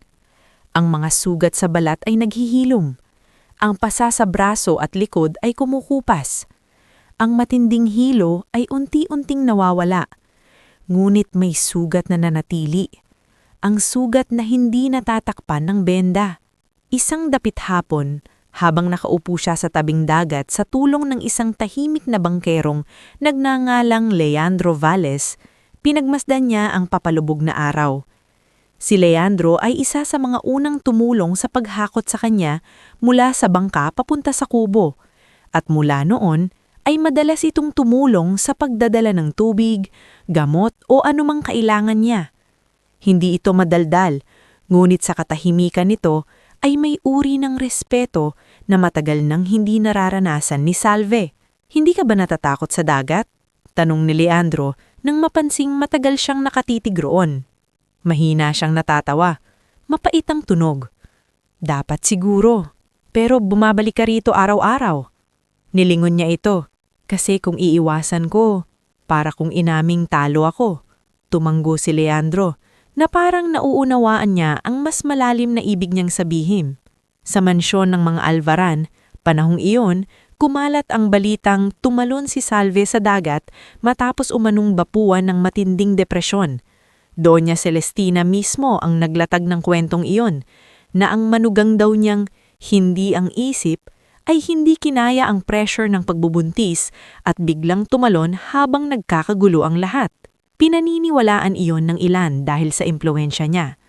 Ang mga sugat sa balat ay naghihilom. Ang pasa sa braso at likod ay kumukupas. Ang matinding hilo ay unti-unting nawawala. Ngunit may sugat na nanatili. Ang sugat na hindi natatakpan ng benda. Isang dapit hapon, habang nakaupo siya sa tabing dagat sa tulong ng isang tahimik na bangkerong nagngangalang Leandro Valles, pinagmasdan niya ang papalubog na araw. Si Leandro ay isa sa mga unang tumulong sa paghakot sa kanya mula sa bangka papunta sa kubo, at mula noon ay madalas itong tumulong sa pagdadala ng tubig, gamot o anumang kailangan niya. Hindi ito madaldal, ngunit sa katahimikan nito ay may uri ng respeto na matagal nang hindi nararanasan ni Salve. Hindi ka ba natatakot sa dagat? Tanong ni Leandro nang mapansing matagal siyang nakatitig roon. Mahina siyang natatawa. Mapait ang tunog. Dapat siguro, pero bumabalik ka rito araw-araw. Nilingon niya ito, kasi kung iiwasan ko, para kung inaming talo ako. Tumanggo si Leandro, na parang nauunawaan niya ang mas malalim na ibig niyang sabihin. Sa mansyon ng mga Alvaran, panahong iyon, kumalat ang balitang tumalon si Salve sa dagat matapos umanong bapuan ng matinding depresyon. Doña Celestina mismo ang naglatag ng kwentong iyon, na ang manugang daw niyang hindi ang isip ay hindi kinaya ang pressure ng pagbubuntis at biglang tumalon habang nagkakagulo ang lahat. Pinaniniwalaan iyon ng ilan dahil sa impluwensya niya.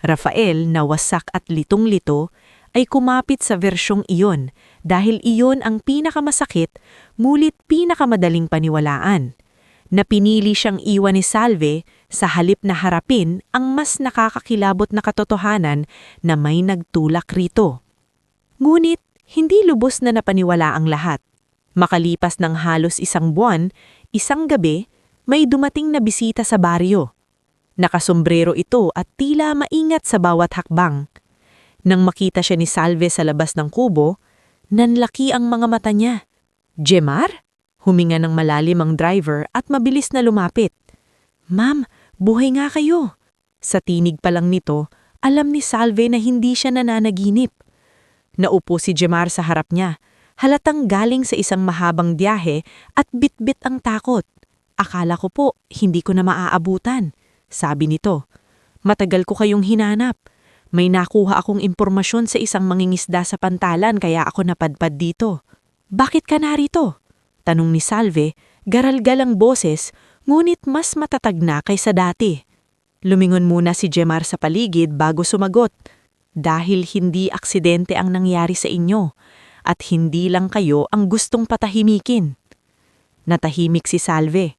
Rafael, na wasak at litong-lito, ay kumapit sa versyong iyon dahil iyon ang pinakamasakit ngunit pinakamadaling paniwalaan. Na pinili siyang iwan ni Salve sa halip na harapin ang mas nakakakilabot na katotohanan na may nagtulak rito. Ngunit hindi lubos na napaniwala ang lahat. Makalipas ng halos isang buwan, isang gabi, may dumating na bisita sa baryo. Nakasombrero ito at tila maingat sa bawat hakbang. Nang makita siya ni Salve sa labas ng kubo, nanlaki ang mga mata niya. "Jemar?" Huminga ng malalim ang driver at mabilis na lumapit. "Ma'am, buhay nga kayo." Sa tinig pa lang nito, alam ni Salve na hindi siya nananaginip. Naupo si Jemar sa harap niya, halatang galing sa isang mahabang biyahe at bitbit ang takot. "Akala ko po, hindi ko na maaabutan," sabi nito. "Matagal ko kayong hinanap. May nakuha akong impormasyon sa isang mangingisda sa pantalan kaya ako napadpad dito." "Bakit ka narito?" tanong ni Salve, garalgal ang boses, ngunit mas matatag na kaysa dati. Lumingon muna si Jemar sa paligid bago sumagot. "Dahil hindi aksidente ang nangyari sa inyo, at hindi lang kayo ang gustong patahimikin." Natahimik si Salve.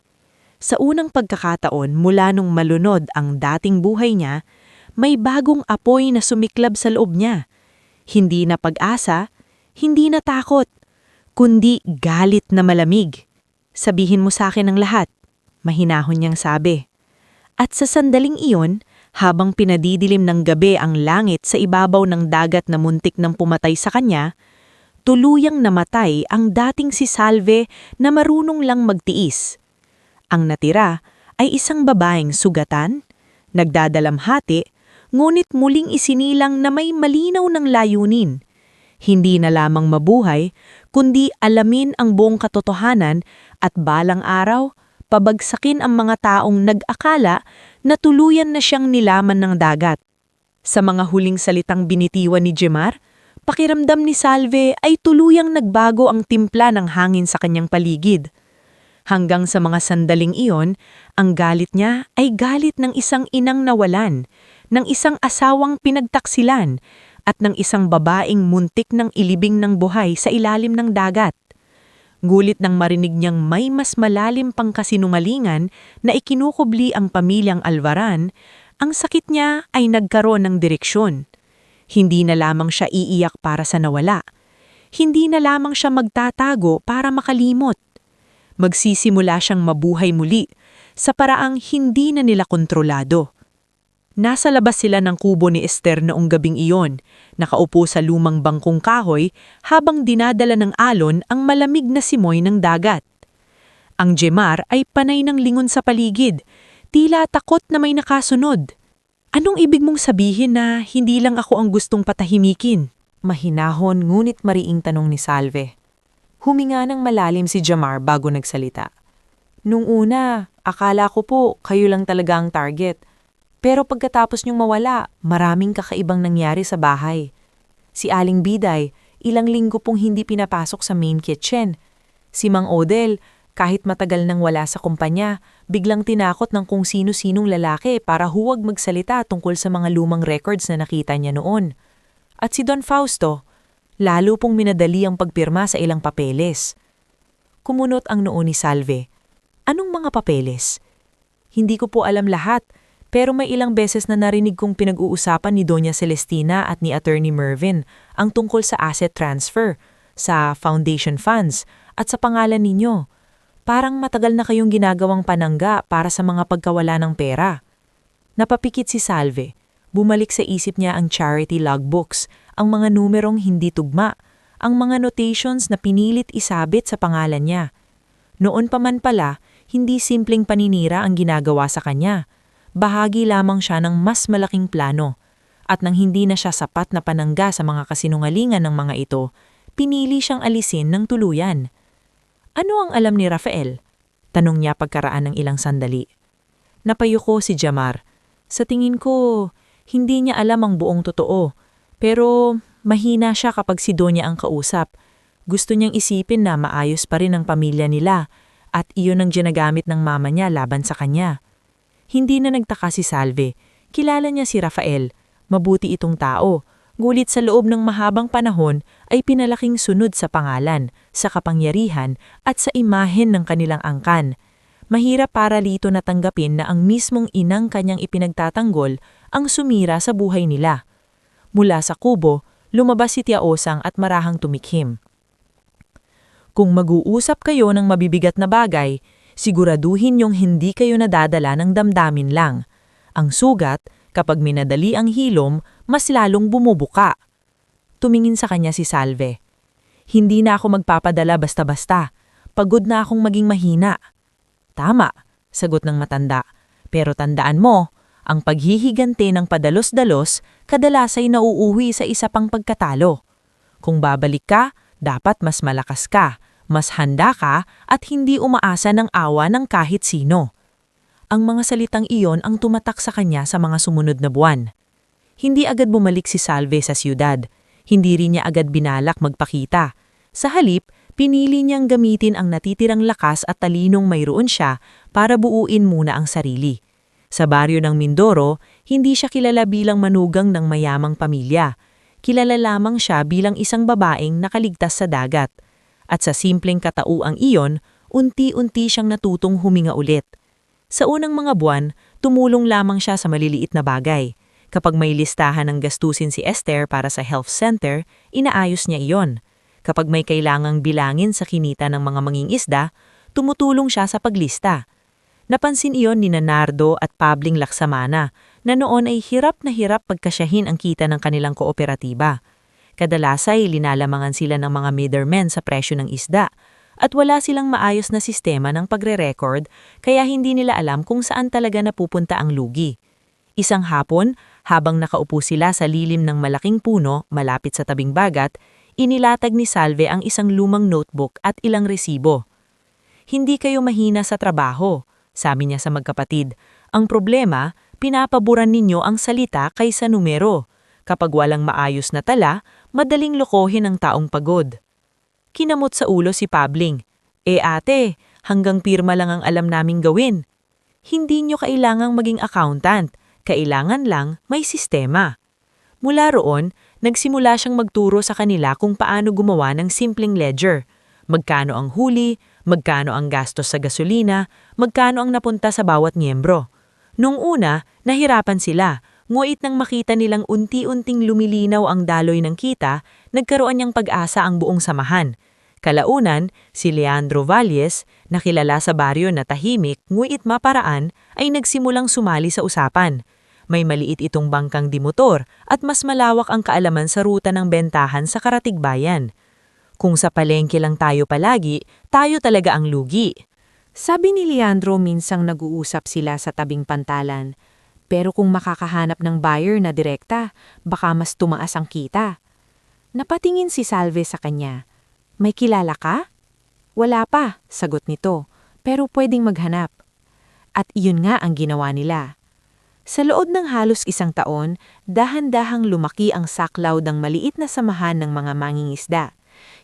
Sa unang pagkakataon mula nung malunod ang dating buhay niya, may bagong apoy na sumiklab sa loob niya. Hindi na pag-asa, hindi na takot, kundi galit na malamig. "Sabihin mo sa akin ang lahat," mahinahon niyang sabi. At sa sandaling iyon, habang pinadidilim ng gabi ang langit sa ibabaw ng dagat na muntik ng pumatay sa kanya, tuluyang namatay ang dating si Salve na marunong lang magtiis. Ang natira ay isang babaeng sugatan, nagdadalamhati, ngunit muling isinilang na may malinaw ng layunin. Hindi na lamang mabuhay, kundi alamin ang buong katotohanan at balang araw, pabagsakin ang mga taong nag-akala na tuluyan na siyang nilaman ng dagat. Sa mga huling salitang binitiwan ni Jemar, pakiramdam ni Salve ay tuluyang nagbago ang timpla ng hangin sa kanyang paligid. Hanggang sa mga sandaling iyon, ang galit niya ay galit ng isang inang nawalan, ng isang asawang pinagtaksilan at ng isang babaeng muntik ng ilibing ng buhay sa ilalim ng dagat. Gulit nang marinig niyang may mas malalim pang kasinungalingan na ikinukubli ang pamilyang Alvaran, ang sakit niya ay nagkaroon ng direksyon. Hindi na lamang siya iiyak para sa nawala. Hindi na lamang siya magtatago para makalimot. Magsisimula siyang mabuhay muli sa paraang hindi na nila kontrolado. Nasa labas sila ng kubo ni Esther noong gabing iyon, nakaupo sa lumang bangkong kahoy habang dinadala ng alon ang malamig na simoy ng dagat. Ang Jemar ay panay ng lingon sa paligid, tila takot na may nakasunod. Anong ibig mong sabihin na hindi lang ako ang gustong patahimikin? Mahinahon ngunit mariing tanong ni Salve. Huminga ng malalim si Jamar bago nagsalita. Nung una, akala ko po kayo lang talaga ang target. Pero pagkatapos niyong mawala, maraming kakaibang nangyari sa bahay. Si Aling Biday, ilang linggo pong hindi pinapasok sa main kitchen. Si Mang Odel, kahit matagal nang wala sa kumpanya, biglang tinakot ng kung sino-sinong lalaki para huwag magsalita tungkol sa mga lumang records na nakita niya noon. At si Don Fausto, lalo pong minadali ang pagpirma sa ilang papeles. Kumunot ang noo ni Salve. Anong mga papeles? Hindi ko po alam lahat, pero may ilang beses na narinig kong pinag-uusapan ni Doña Celestina at ni Attorney Mervin ang tungkol sa asset transfer, sa foundation funds, at sa pangalan ninyo. Parang matagal na kayong ginagawang panangga para sa mga pagkawala ng pera. Napapikit si Salve. Bumalik sa isip niya ang charity logbooks, ang mga numerong hindi tugma, ang mga notations na pinilit isabit sa pangalan niya. Noon pa man pala, hindi simpleng paninira ang ginagawa sa kanya. Bahagi lamang siya ng mas malaking plano. At nang hindi na siya sapat na panangga sa mga kasinungalingan ng mga ito, pinili siyang alisin ng tuluyan. Ano ang alam ni Rafael? Tanong niya pagkaraan ng ilang sandali. Napayuko si Jamar. Sa tingin ko, hindi niya alam ang buong totoo. Pero mahina siya kapag si Donya ang kausap. Gusto niyang isipin na maayos pa rin ang pamilya nila at iyon ang ginagamit ng mama niya laban sa kanya. Hindi na nagtaka si Salve. Kilala niya si Rafael. Mabuti itong tao. Gulit sa loob ng mahabang panahon ay pinalaking sunod sa pangalan, sa kapangyarihan at sa imahen ng kanilang angkan. Mahirap para Lito na tanggapin na ang mismong inang kanyang ipinagtatanggol ang sumira sa buhay nila. Mula sa kubo, lumabas si Tia Osang at marahang tumikhim. Kung mag-uusap kayo ng mabibigat na bagay, siguraduhin niyong hindi kayo nadadala ng damdamin lang. Ang sugat, kapag minadali ang hilom, mas lalong bumubuka. Tumingin sa kanya si Salve. Hindi na ako magpapadala basta-basta. Pagod na akong maging mahina. Tama, sagot ng matanda. Pero tandaan mo, ang paghihigante ng padalos-dalos kadalas ay nauuwi sa isa pang pagkatalo. Kung babalik ka, dapat mas malakas ka, mas handa ka at hindi umaasa ng awa ng kahit sino. Ang mga salitang iyon ang tumatak sa kanya sa mga sumunod na buwan. Hindi agad bumalik si Salve sa siyudad. Hindi rin niya agad binalak magpakita. Sa halip, pinili niyang gamitin ang natitirang lakas at talinong mayroon siya para buuin muna ang sarili. Sa baryo ng Mindoro, hindi siya kilala bilang manugang ng mayamang pamilya. Kilala lamang siya bilang isang babaeng nakaligtas sa dagat. At sa simpleng katauang iyon, unti-unti siyang natutong huminga ulit. Sa unang mga buwan, tumulong lamang siya sa maliliit na bagay. Kapag may listahan ng gastusin si Esther para sa health center, inaayos niya iyon. Kapag may kailangang bilangin sa kinita ng mga mangingisda, tumutulong siya sa paglista. Napansin iyon ni Nardo at Pabling Laksamana na noon ay hirap na hirap pagkasyahin ang kita ng kanilang kooperatiba. Kadalas ay linalamangan sila ng mga middlemen sa presyo ng isda at wala silang maayos na sistema ng pagre-record kaya hindi nila alam kung saan talaga napupunta ang lugi. Isang hapon, habang nakaupo sila sa lilim ng malaking puno malapit sa tabing bagat, inilatag ni Salve ang isang lumang notebook at ilang resibo. Hindi kayo mahina sa trabaho, sabi niya sa magkapatid. Ang problema, pinapaboran ninyo ang salita kaysa numero. Kapag walang maayos na tala, madaling lokohin ang taong pagod. Kinamot sa ulo si Pabling. Ate, hanggang pirma lang ang alam naming gawin. Hindi nyo kailangang maging accountant. Kailangan lang may sistema. Mula roon, nagsimula siyang magturo sa kanila kung paano gumawa ng simpleng ledger. Magkano ang huli, magkano ang gastos sa gasolina, magkano ang napunta sa bawat miyembro. Nung una, nahirapan sila, nguit nang makita nilang unti-unting lumilinaw ang daloy ng kita, nagkaroon niyang pag-asa ang buong samahan. Kalaunan, si Leandro Valles, na kilala sa baryo na tahimik nguit maparaan, ay nagsimulang sumali sa usapan. May maliit itong bangkang dimotor at mas malawak ang kaalaman sa ruta ng bentahan sa Karatigbayan. Kung sa palengke lang tayo palagi, tayo talaga ang lugi. Sabi ni Leandro minsang nag-uusap sila sa tabing pantalan. Pero kung makakahanap ng buyer na direkta, baka mas tumaas ang kita. Napatingin si Salve sa kanya. May kilala ka? Wala pa, sagot nito, pero pwedeng maghanap. At iyon nga ang ginawa nila. Sa loob ng halos 1 taon, dahan-dahang lumaki ang saklaw ng maliit na samahan ng mga mangingisda.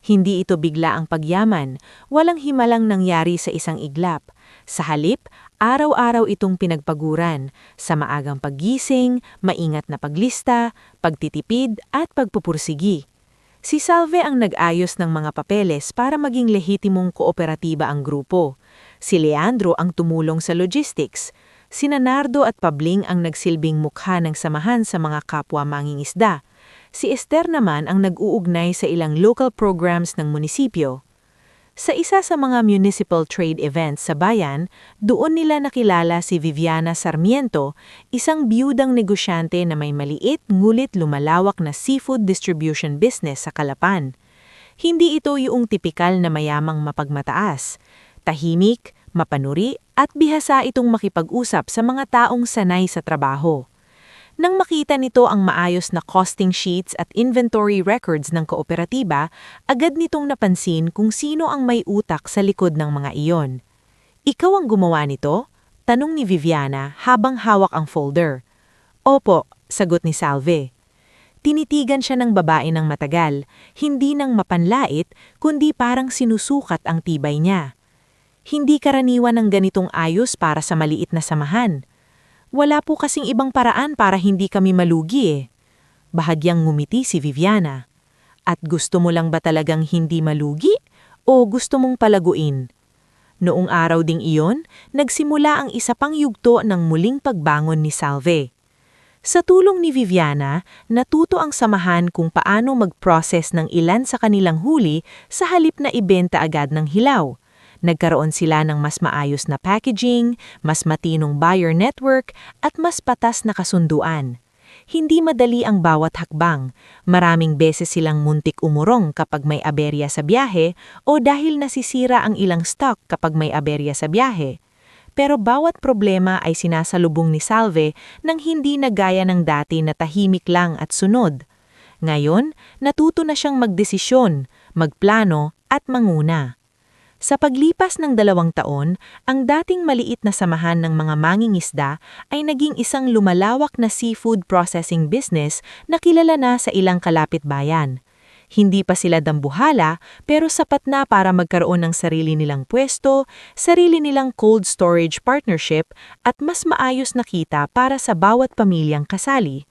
Hindi ito bigla ang pagyaman, walang himalang nangyari sa isang iglap. Sa halip, araw-araw itong pinagpaguran, sa maagang paggising, maingat na paglista, pagtitipid at pagpupursigi. Si Salve ang nag-ayos ng mga papeles para maging lehitimong kooperatiba ang grupo. Si Leandro ang tumulong sa logistics. Sina Nardo at Pabling ang nagsilbing mukha ng samahan sa mga kapwa mangingisda. Si Esther naman ang nag-uugnay sa ilang local programs ng munisipyo. Sa isa sa mga municipal trade events sa bayan, doon nila nakilala si Viviana Sarmiento, isang biyudang negosyante na may maliit ngulit lumalawak na seafood distribution business sa Calapan. Hindi ito yung tipikal na mayamang mapagmataas. Tahimik, mapanuri at bihasa itong makipag-usap sa mga taong sanay sa trabaho. Nang makita nito ang maayos na costing sheets at inventory records ng kooperatiba, agad nitong napansin kung sino ang may utak sa likod ng mga iyon. "Ikaw ang gumawa nito?" tanong ni Viviana habang hawak ang folder. "Opo," sagot ni Salve. Tinitigan siya ng babae ng matagal, hindi nang mapanlait kundi parang sinusukat ang tibay niya. Hindi karaniwan ng ganitong ayos para sa maliit na samahan. Wala po kasing ibang paraan para hindi kami malugi eh. Bahagyang ngumiti si Viviana. At gusto mo lang ba talagang hindi malugi o gusto mong palaguin? Noong araw ding iyon, nagsimula ang isa pang yugto ng muling pagbangon ni Salve. Sa tulong ni Viviana, natuto ang samahan kung paano mag-process ng ilan sa kanilang huli sa halip na ibenta agad ng hilaw. Nagkaroon sila ng mas maayos na packaging, mas matinong buyer network, at mas patas na kasunduan. Hindi madali ang bawat hakbang. Maraming beses silang muntik umurong kapag may aberya sa biyahe o dahil nasisira ang ilang stock kapag may aberya sa biyahe. Pero bawat problema ay sinasalubong ni Salve nang hindi na gaya ng dati na tahimik lang at sunod. Ngayon, natuto na siyang magdesisyon, magplano at manguna. Sa paglipas ng 2 taon, ang dating maliit na samahan ng mga mangingisda ay naging isang lumalawak na seafood processing business na kilala na sa ilang kalapit bayan. Hindi pa sila dambuhala pero sapat na para magkaroon ng sarili nilang pwesto, sarili nilang cold storage partnership at mas maayos na kita para sa bawat pamilyang kasali.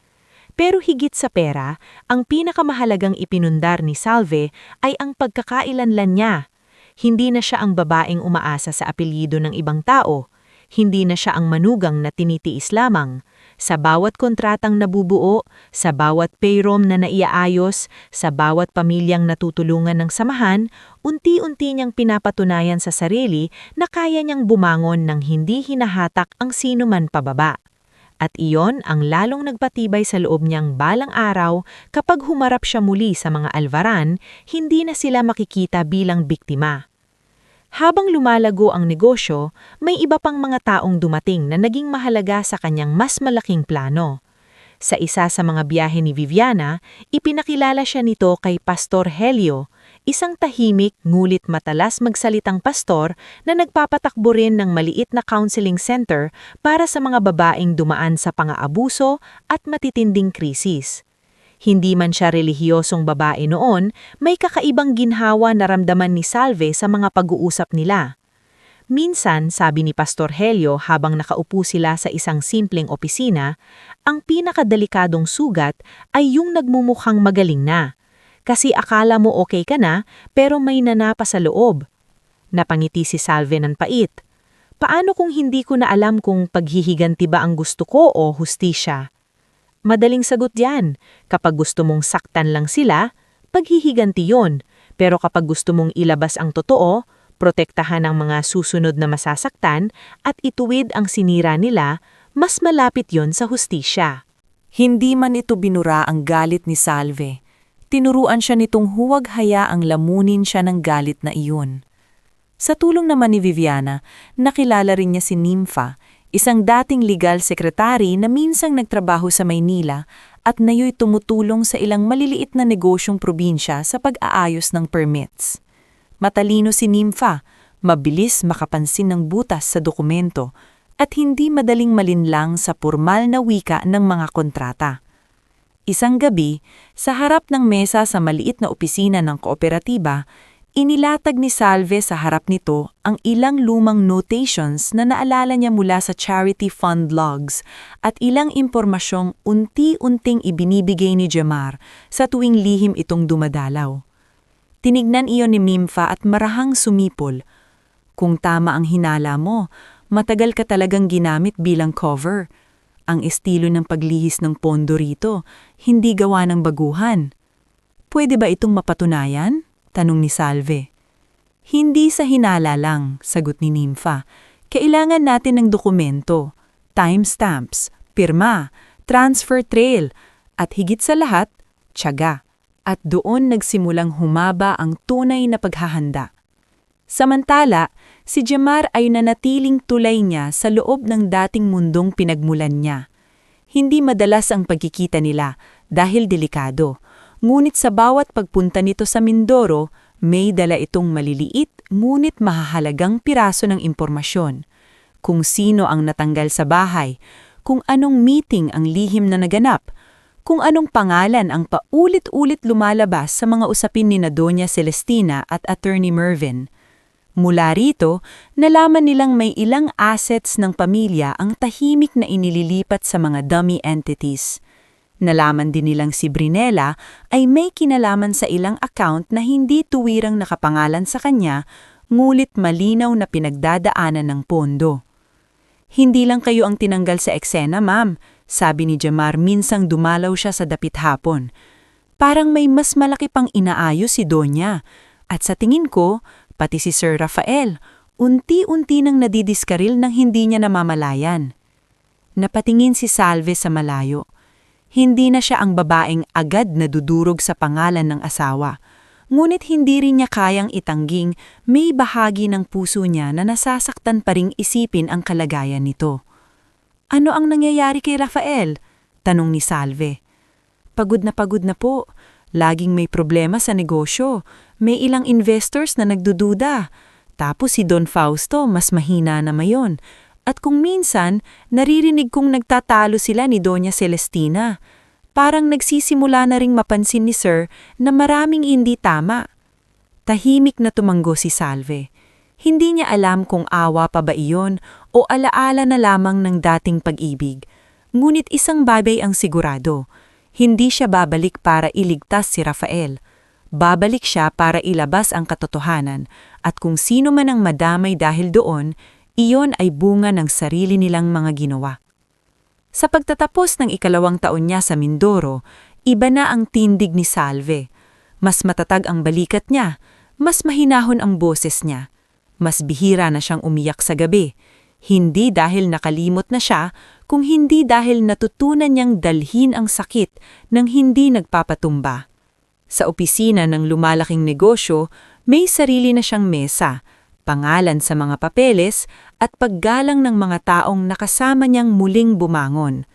Pero higit sa pera, ang pinakamahalagang ipinundar ni Salve ay ang pagkakailanlan niya. Hindi na siya ang babaeng umaasa sa apelyido ng ibang tao. Hindi na siya ang manugang na tinitiis lamang. Sa bawat kontratang nabubuo, sa bawat payroll na naiaayos, sa bawat pamilyang natutulungan ng samahan, unti-unti niyang pinapatunayan sa sarili na kaya niyang bumangon ng hindi hinahatak ang sino man pababa. At iyon ang lalong nagpatibay sa loob niyang balang araw kapag humarap siya muli sa mga alvaran, hindi na sila makikita bilang biktima. Habang lumalago ang negosyo, may iba pang mga taong dumating na naging mahalaga sa kanyang mas malaking plano. Sa isa sa mga biyahe ni Viviana, ipinakilala siya nito kay Pastor Helio, isang tahimik ngulit matalas magsalitang pastor na nagpapatakbo rin ng maliit na counseling center para sa mga babaeng dumaan sa pang-aabuso at matitinding krisis. Hindi man siya relihiyosong babae noon, may kakaibang ginhawa na ramdaman ni Salve sa mga pag-uusap nila. Minsan, sabi ni Pastor Helio habang nakaupo sila sa isang simpleng opisina, ang pinakadelikadong sugat ay yung nagmumukhang magaling na. Kasi akala mo okay ka na, pero may nanapa sa loob. Napangiti si Salve ng pait. Paano kung hindi ko na alam kung paghihiganti ba ang gusto ko o hustisya? Madaling sagot yan. Kapag gusto mong saktan lang sila, paghihiganti yon. Pero kapag gusto mong ilabas ang totoo, protektahan ang mga susunod na masasaktan at ituwid ang sinira nila, mas malapit yon sa hustisya. Hindi man ito binura ang galit ni Salve. Tinuruan siya nitong huwag hayaang lamunin siya ng galit na iyon. Sa tulong naman ni Viviana, nakilala rin niya si Nympha, isang dating legal secretary na minsang nagtrabaho sa Maynila at nayo'y tumutulong sa ilang maliliit na negosyong probinsya sa pag-aayos ng permits. Matalino si Nympha, mabilis makapansin ng butas sa dokumento at hindi madaling malinlang sa pormal na wika ng mga kontrata. Isang gabi, sa harap ng mesa sa maliit na opisina ng kooperatiba, inilatag ni Salve sa harap nito ang ilang lumang notations na naalala niya mula sa charity fund logs at ilang impormasyong unti-unting ibinibigay ni Jemar sa tuwing lihim itong dumadalaw. Tinignan iyon ni Nympha at marahang sumipol. Kung tama ang hinala mo, matagal ka talagang ginamit bilang cover. Ang estilo ng paglihis ng pondo rito, hindi gawa ng baguhan. Pwede ba itong mapatunayan? Tanong ni Salve. Hindi sa hinala lang, sagot ni Nympha. Kailangan natin ng dokumento, timestamps, pirma, transfer trail, at higit sa lahat, tiyaga. At doon nagsimulang humaba ang tunay na paghahanda. Samantala, si Jemar ay nanatiling tulay niya sa loob ng dating mundong pinagmulan niya. Hindi madalas ang pagkikita nila dahil delikado, ngunit sa bawat pagpunta nito sa Mindoro, may dala itong maliliit ngunit mahahalagang piraso ng impormasyon. Kung sino ang natanggal sa bahay, kung anong meeting ang lihim na naganap, kung anong pangalan ang paulit-ulit lumalabas sa mga usapin ni Doña Celestina at Attorney Mervin. Mula rito, nalaman nilang may ilang assets ng pamilya ang tahimik na inililipat sa mga dummy entities. Nalaman din nilang si Brinella ay may kinalaman sa ilang account na hindi tuwirang nakapangalan sa kanya, ngulit malinaw na pinagdadaanan ng pondo. Hindi lang kayo ang tinanggal sa eksena, ma'am, sabi ni Jemar minsang dumalaw siya sa dapit hapon. Parang may mas malaki pang inaayos si Donya. At sa tingin ko, pati si Sir Rafael, unti-unti nang nadidiskaril nang hindi niya namamalayan. Napatingin si Salve sa malayo. Hindi na siya ang babaeng agad na dudurog sa pangalan ng asawa. Ngunit hindi rin niya kayang itangging may bahagi ng puso niya na nasasaktan pa ring isipin ang kalagayan nito. Ano ang nangyayari kay Rafael? Tanong ni Salve. Pagod na po. Laging may problema sa negosyo. May ilang investors na nagdududa. Tapos si Don Fausto mas mahina na mayon. At kung minsan, naririnig kong nagtatalo sila ni Doña Celestina. Parang nagsisimula na ring mapansin ni Sir na maraming hindi tama. Tahimik na tumanggo si Salve. Hindi niya alam kung awa pa ba iyon o alaala na lamang ng dating pag-ibig. Ngunit isang bagay ang sigurado. Hindi siya babalik para iligtas si Rafael. Babalik siya para ilabas ang katotohanan at kung sino man ang madamay dahil doon, iyon ay bunga ng sarili nilang mga ginawa. Sa pagtatapos ng 2 taon niya sa Mindoro, iba na ang tindig ni Salve. Mas matatag ang balikat niya, mas mahinahon ang boses niya. Mas bihira na siyang umiyak sa gabi. Hindi dahil nakalimot na siya, kung hindi dahil natutunan niyang dalhin ang sakit nang hindi nagpapatumba. Sa opisina ng lumalaking negosyo, may sarili na siyang mesa, pangalan sa mga papeles at paggalang ng mga taong nakasama niyang muling bumangon.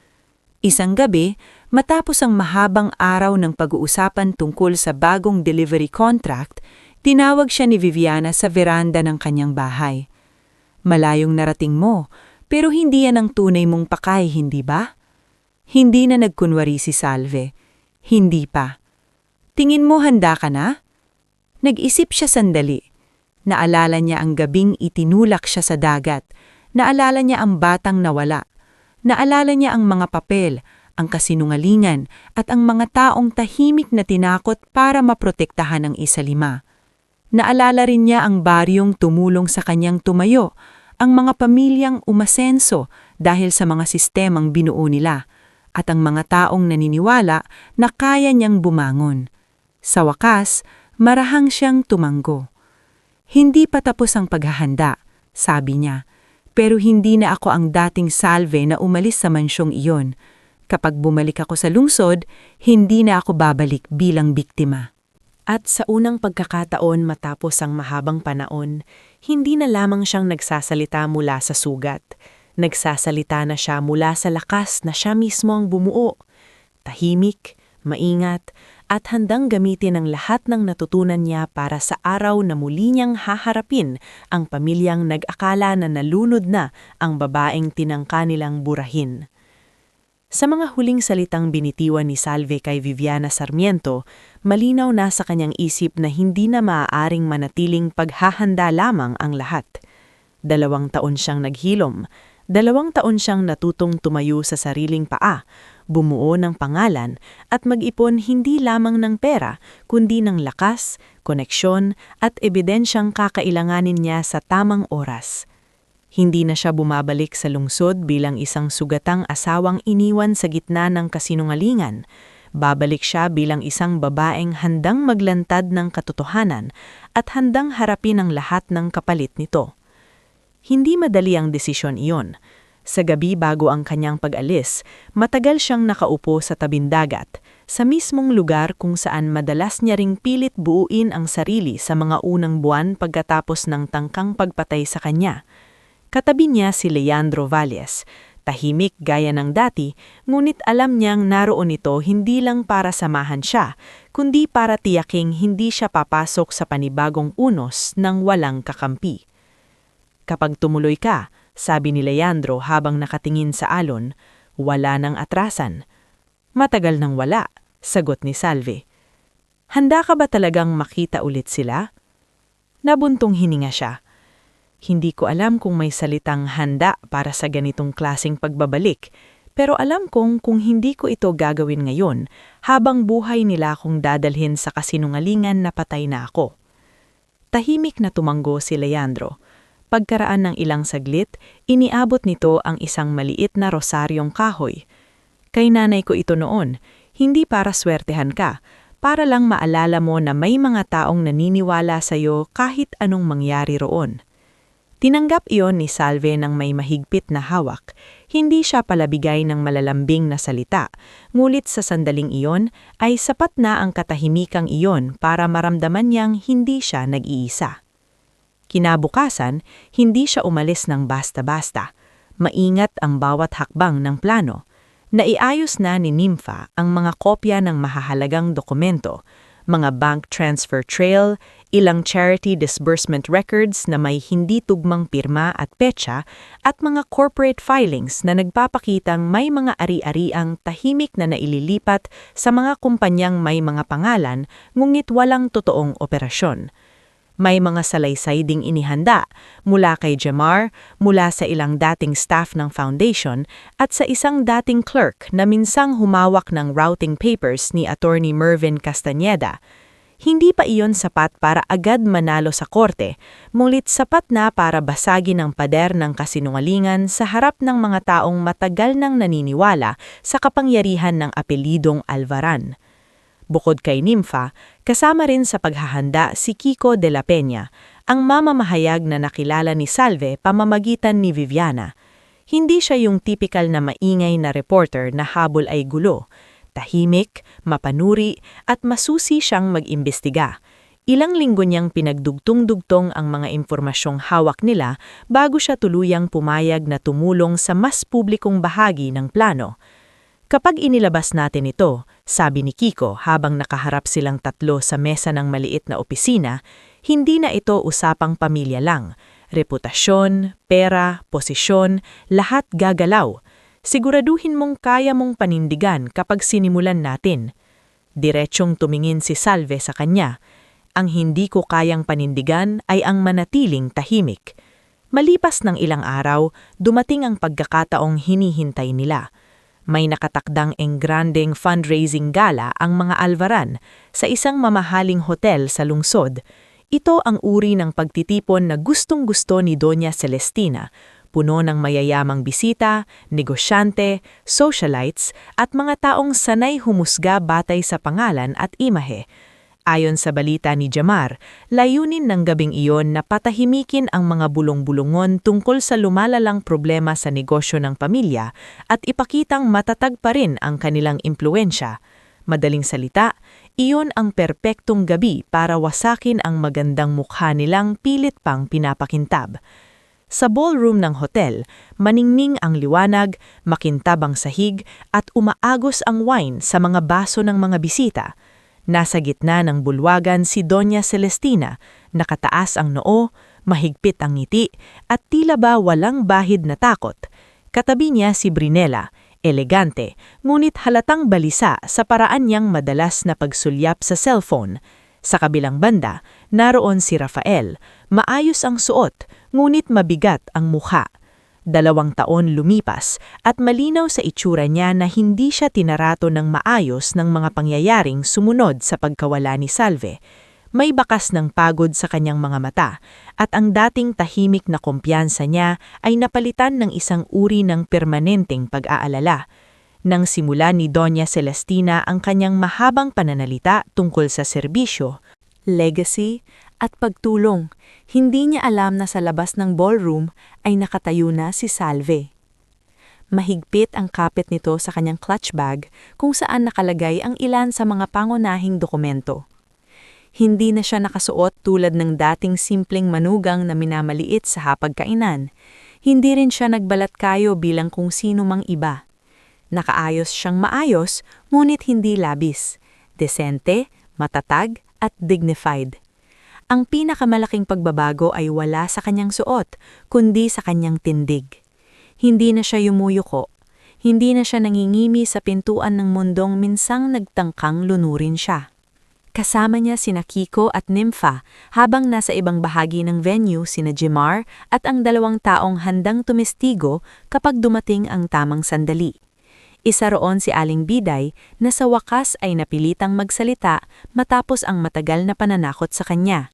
Isang gabi, matapos ang mahabang araw ng pag-uusapan tungkol sa bagong delivery contract, tinawag siya ni Viviana sa veranda ng kanyang bahay. Malayong narating mo, pero hindi yan ang tunay mong pakay, hindi ba? Hindi na nagkunwari si Salve. Hindi pa. Tingin mo handa ka na? Nag-isip siya sandali. Naalala niya ang gabing itinulak siya sa dagat. Naalala niya ang batang nawala. Naalala niya ang mga papel, ang kasinungalingan, at ang mga taong tahimik na tinakot para maprotektahan ang isa-lima. Naalala rin niya ang baryong tumulong sa kanyang tumayo, ang mga pamilyang umasenso dahil sa mga sistemang binuo nila, at ang mga taong naniniwala na kaya niyang bumangon. Sa wakas, marahang siyang tumanggo. Hindi pa tapos ang paghahanda, sabi niya, pero hindi na ako ang dating Salve na umalis sa mansyong iyon. Kapag bumalik ako sa lungsod, hindi na ako babalik bilang biktima. At sa unang pagkakataon matapos ang mahabang panahon, hindi na lamang siyang nagsasalita mula sa sugat. Nagsasalita na siya mula sa lakas na siya mismo ang bumuo. Tahimik, maingat, at handang gamitin ang lahat ng natutunan niya para sa araw na muli niyang haharapin ang pamilyang nag-akala na nalunod na ang babaeng tinangka nilang burahin. Sa mga huling salitang binitiwan ni Salve kay Viviana Sarmiento, malinaw na sa kanyang isip na hindi na maaaring manatiling paghahanda lamang ang lahat. 2 taon siyang naghilom, 2 taon siyang natutong tumayo sa sariling paa, bumuo ng pangalan at mag-ipon hindi lamang ng pera kundi ng lakas, koneksyon at ebidensyang kakailanganin niya sa tamang oras. Hindi na siya bumabalik sa lungsod bilang isang sugatang asawang iniwan sa gitna ng kasinungalingan. Babalik siya bilang isang babaeng handang maglantad ng katotohanan at handang harapin ang lahat ng kapalit nito. Hindi madali ang desisyon iyon. Sa gabi bago ang kanyang pag-alis, matagal siyang nakaupo sa tabindagat, sa mismong lugar kung saan madalas niya ring pilit buuin ang sarili sa mga unang buwan pagkatapos ng tangkang pagpatay sa kanya. Katabi niya si Leandro Valles, tahimik gaya ng dati, ngunit alam niyang naroon ito hindi lang para samahan siya, kundi para tiyaking hindi siya papasok sa panibagong unos ng walang kakampi. Kapag tumuloy ka, sabi ni Leandro habang nakatingin sa alon, wala nang atrasan. Matagal nang wala, sagot ni Salve. Handa ka ba talagang makita ulit sila? Nabuntong hininga siya. Hindi ko alam kung may salitang handa para sa ganitong klaseng pagbabalik, pero alam kong kung hindi ko ito gagawin ngayon, habang buhay nila akong dadalhin sa kasinungalingan na patay na ako. Tahimik na tumanggo si Leandro. Pagkaraan ng ilang saglit, iniabot nito ang isang maliit na rosaryong kahoy. Kay nanay ko ito noon, hindi para swertehan ka, para lang maalala mo na may mga taong naniniwala sa iyo kahit anong mangyari roon. Tinanggap iyon ni Salve ng may mahigpit na hawak. Hindi siya palabigay ng malalambing na salita, ngulit sa sandaling iyon ay sapat na ang katahimikang iyon para maramdaman niyang hindi siya nag-iisa. Kinabukasan, hindi siya umalis ng basta-basta. Maingat ang bawat hakbang ng plano. Naiayos na ni Nympha ang mga kopya ng mahahalagang dokumento, mga bank transfer trail, ilang charity disbursement records na may hindi tugmang pirma at petsa, at mga corporate filings na nagpapakitang may mga ari-ariang tahimik na naililipat sa mga kumpanyang may mga pangalan ngunit walang totoong operasyon. May mga salaysay ding inihanda mula kay Jamar, mula sa ilang dating staff ng foundation at sa isang dating clerk na minsang humawak ng routing papers ni Attorney Mervin Castañeda. Hindi pa iyon sapat para agad manalo sa korte, ngunit sapat na para basagin ang pader ng kasinungalingan sa harap ng mga taong matagal nang naniniwala sa kapangyarihan ng apelidong Alvaran. Bukod kay Nympha, kasama rin sa paghahanda si Kiko de la Peña, ang mamamahayag na nakilala ni Salve pamamagitan ni Viviana. Hindi siya yung tipikal na maingay na reporter na habol ay gulo. Tahimik, mapanuri, at masusi siyang mag-imbestiga. Ilang linggo niyang pinagdugtong-dugtong ang mga impormasyong hawak nila bago siya tuluyang pumayag na tumulong sa mas publikong bahagi ng plano. Kapag inilabas natin ito, sabi ni Kiko habang nakaharap silang tatlo sa mesa ng maliit na opisina, hindi na ito usapang pamilya lang. Reputasyon, pera, posisyon, lahat gagalaw. Siguraduhin mong kaya mong panindigan kapag sinimulan natin. Diretsyong tumingin si Salve sa kanya. Ang hindi ko kayang panindigan ay ang manatiling tahimik. Malipas ng ilang araw, dumating ang pagkakataong hinihintay nila. May nakatakdang engrandeng fundraising gala ang mga Alvaran sa isang mamahaling hotel sa lungsod. Ito ang uri ng pagtitipon na gustong-gusto ni Doña Celestina, puno ng mayayamang bisita, negosyante, socialites at mga taong sanay humusga batay sa pangalan at imahe. Ayon sa balita ni Jamar, layunin ng gabing iyon na patahimikin ang mga bulong-bulungon tungkol sa lumalalang problema sa negosyo ng pamilya at ipakitang matatag pa rin ang kanilang impluensya. Madaling salita, iyon ang perpektong gabi para wasakin ang magandang mukha nilang pilit pang pinapakintab. Sa ballroom ng hotel, maningning ang liwanag, makintab ang sahig at umaagos ang wine sa mga baso ng mga bisita. Nasa gitna ng bulwagan si Doña Celestina, nakataas ang noo, mahigpit ang ngiti, at tila ba walang bahid na takot. Katabi niya si Brinella, elegante, ngunit halatang balisa sa paraan niyang madalas na pagsulyap sa cellphone. Sa kabilang banda, naroon si Rafael, maayos ang suot, ngunit mabigat ang mukha. 2 taon lumipas at malinaw sa itsura niya na hindi siya tinarato ng maayos ng mga pangyayaring sumunod sa pagkawala ni Salve. May bakas ng pagod sa kanyang mga mata at ang dating tahimik na kumpiyansa niya ay napalitan ng isang uri ng permanenteng pag-aalala. Nang simula ni Doña Celestina ang kanyang mahabang pananalita tungkol sa serbisyo, legacy at pagtulong, hindi niya alam na sa labas ng ballroom ay nakatayo na si Salve. Mahigpit ang kapit nito sa kanyang clutch bag kung saan nakalagay ang ilan sa mga pangunahing dokumento. Hindi na siya nakasuot tulad ng dating simpleng manugang na minamaliit sa hapagkainan. Hindi rin siya nagbalat kayo bilang kung sino mang iba. Nakaayos siyang maayos, ngunit hindi labis. Desente, matatag, at dignified. Ang pinakamalaking pagbabago ay wala sa kanyang suot, kundi sa kanyang tindig. Hindi na siya yumuyuko. Hindi na siya nangingimi sa pintuan ng mundong minsang nagtangkang lunurin siya. Kasama niya sina Kiko at Nympha habang nasa ibang bahagi ng venue sina Jemar at ang 2 taong handang tumestigo kapag dumating ang tamang sandali. Isa roon si Aling Biday na sa wakas ay napilitang magsalita matapos ang matagal na pananakot sa kanya.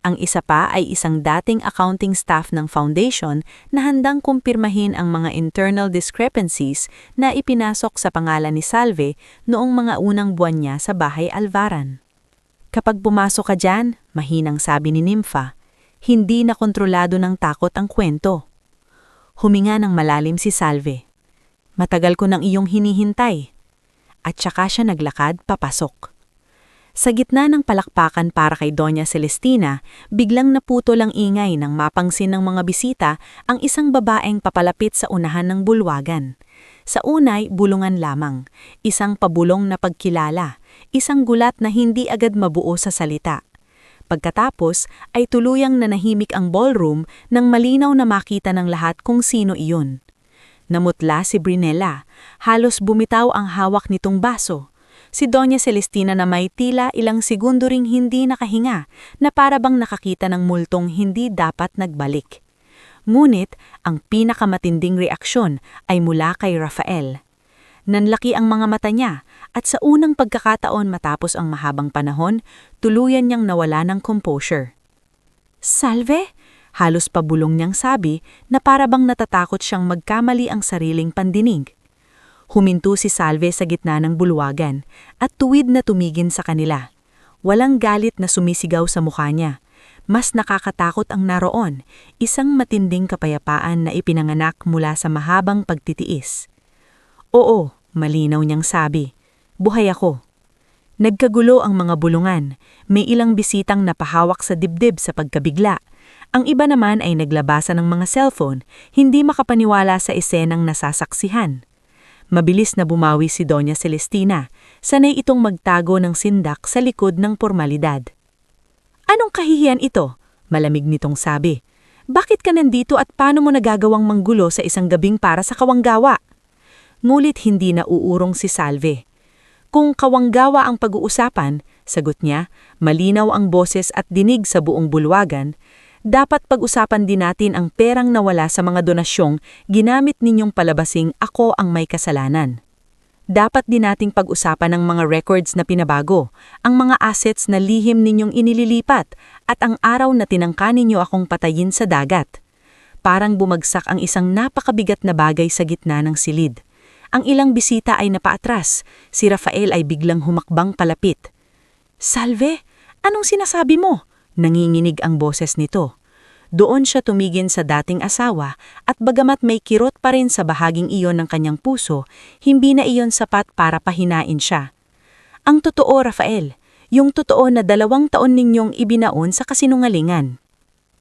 Ang isa pa ay isang dating accounting staff ng foundation na handang kumpirmahin ang mga internal discrepancies na ipinasok sa pangalan ni Salve noong mga unang buwan niya sa bahay Alvaran. Kapag pumasok ka dyan, mahinang sabi ni Nympha, hindi na kontrolado ng takot ang kwento. Huminga ng malalim si Salve. Matagal ko nang iyong hinihintay. At saka siya naglakad papasok. Sa gitna ng palakpakan para kay Doña Celestina, biglang naputol ang ingay nang mapangsin ng mga bisita ang isang babaeng papalapit sa unahan ng bulwagan. Sa unay, bulungan lamang, isang pabulong na pagkilala, isang gulat na hindi agad mabuo sa salita. Pagkatapos ay tuluyang nanahimik ang ballroom nang malinaw na makita ng lahat kung sino iyon. Namutla si Brinella, halos bumitaw ang hawak nitong baso. Si Doña Celestina na may tila ilang segundo ring hindi nakahinga na parabang nakakita ng multong hindi dapat nagbalik. Ngunit ang pinakamatinding reaksyon ay mula kay Rafael. Nanlaki ang mga mata niya at sa unang pagkakataon matapos ang mahabang panahon, tuluyan niyang nawala ng composure. "Salve?" Halos pabulong niyang sabi na parabang natatakot siyang magkamali ang sariling pandinig. Huminto si Salve sa gitna ng bulwagan at tuwid na tumigin sa kanila. Walang galit na sumisigaw sa mukha niya. Mas nakakatakot ang naroon, isang matinding kapayapaan na ipinanganak mula sa mahabang pagtitiis. "Oo," malinaw niyang sabi. "Buhay ako." Nagkagulo ang mga bulungan. May ilang bisitang napahawak sa dibdib sa pagkabigla. Ang iba naman ay naglabasan ng mga cellphone, hindi makapaniwala sa esenang nasasaksihan. Mabilis na bumawi si Doña Celestina, sanay itong magtago ng sindak sa likod ng pormalidad. "Anong kahihiyan ito?" Malamig nitong sabi. "Bakit ka nandito at paano mo nagagawang manggulo sa isang gabing para sa kawanggawa?" Ngulit hindi na uurong si Salve. Kung kawanggawa ang pag-uusapan, Sagot niya, malinaw ang boses at dinig sa buong bulwagan. Dapat pag-usapan din natin ang perang nawala sa mga donasyong ginamit ninyong palabasing ako ang may kasalanan. Dapat din nating pag-usapan ang mga records na pinabago, ang mga assets na lihim ninyong inililipat, at ang araw na tinangka ninyo akong patayin sa dagat. Parang bumagsak ang isang napakabigat na bagay sa gitna ng silid. Ang ilang bisita ay napaatras, si Rafael ay biglang humakbang palapit. Salve, anong sinasabi mo? Nanginginig ang boses nito. Doon siya tumigin sa dating asawa at bagamat may kirot pa rin sa bahaging iyon ng kanyang puso, hindi na iyon sapat para pahinain siya. Ang totoo, Rafael, yung totoo na 2 taon ninyong ibinaon sa kasinungalingan.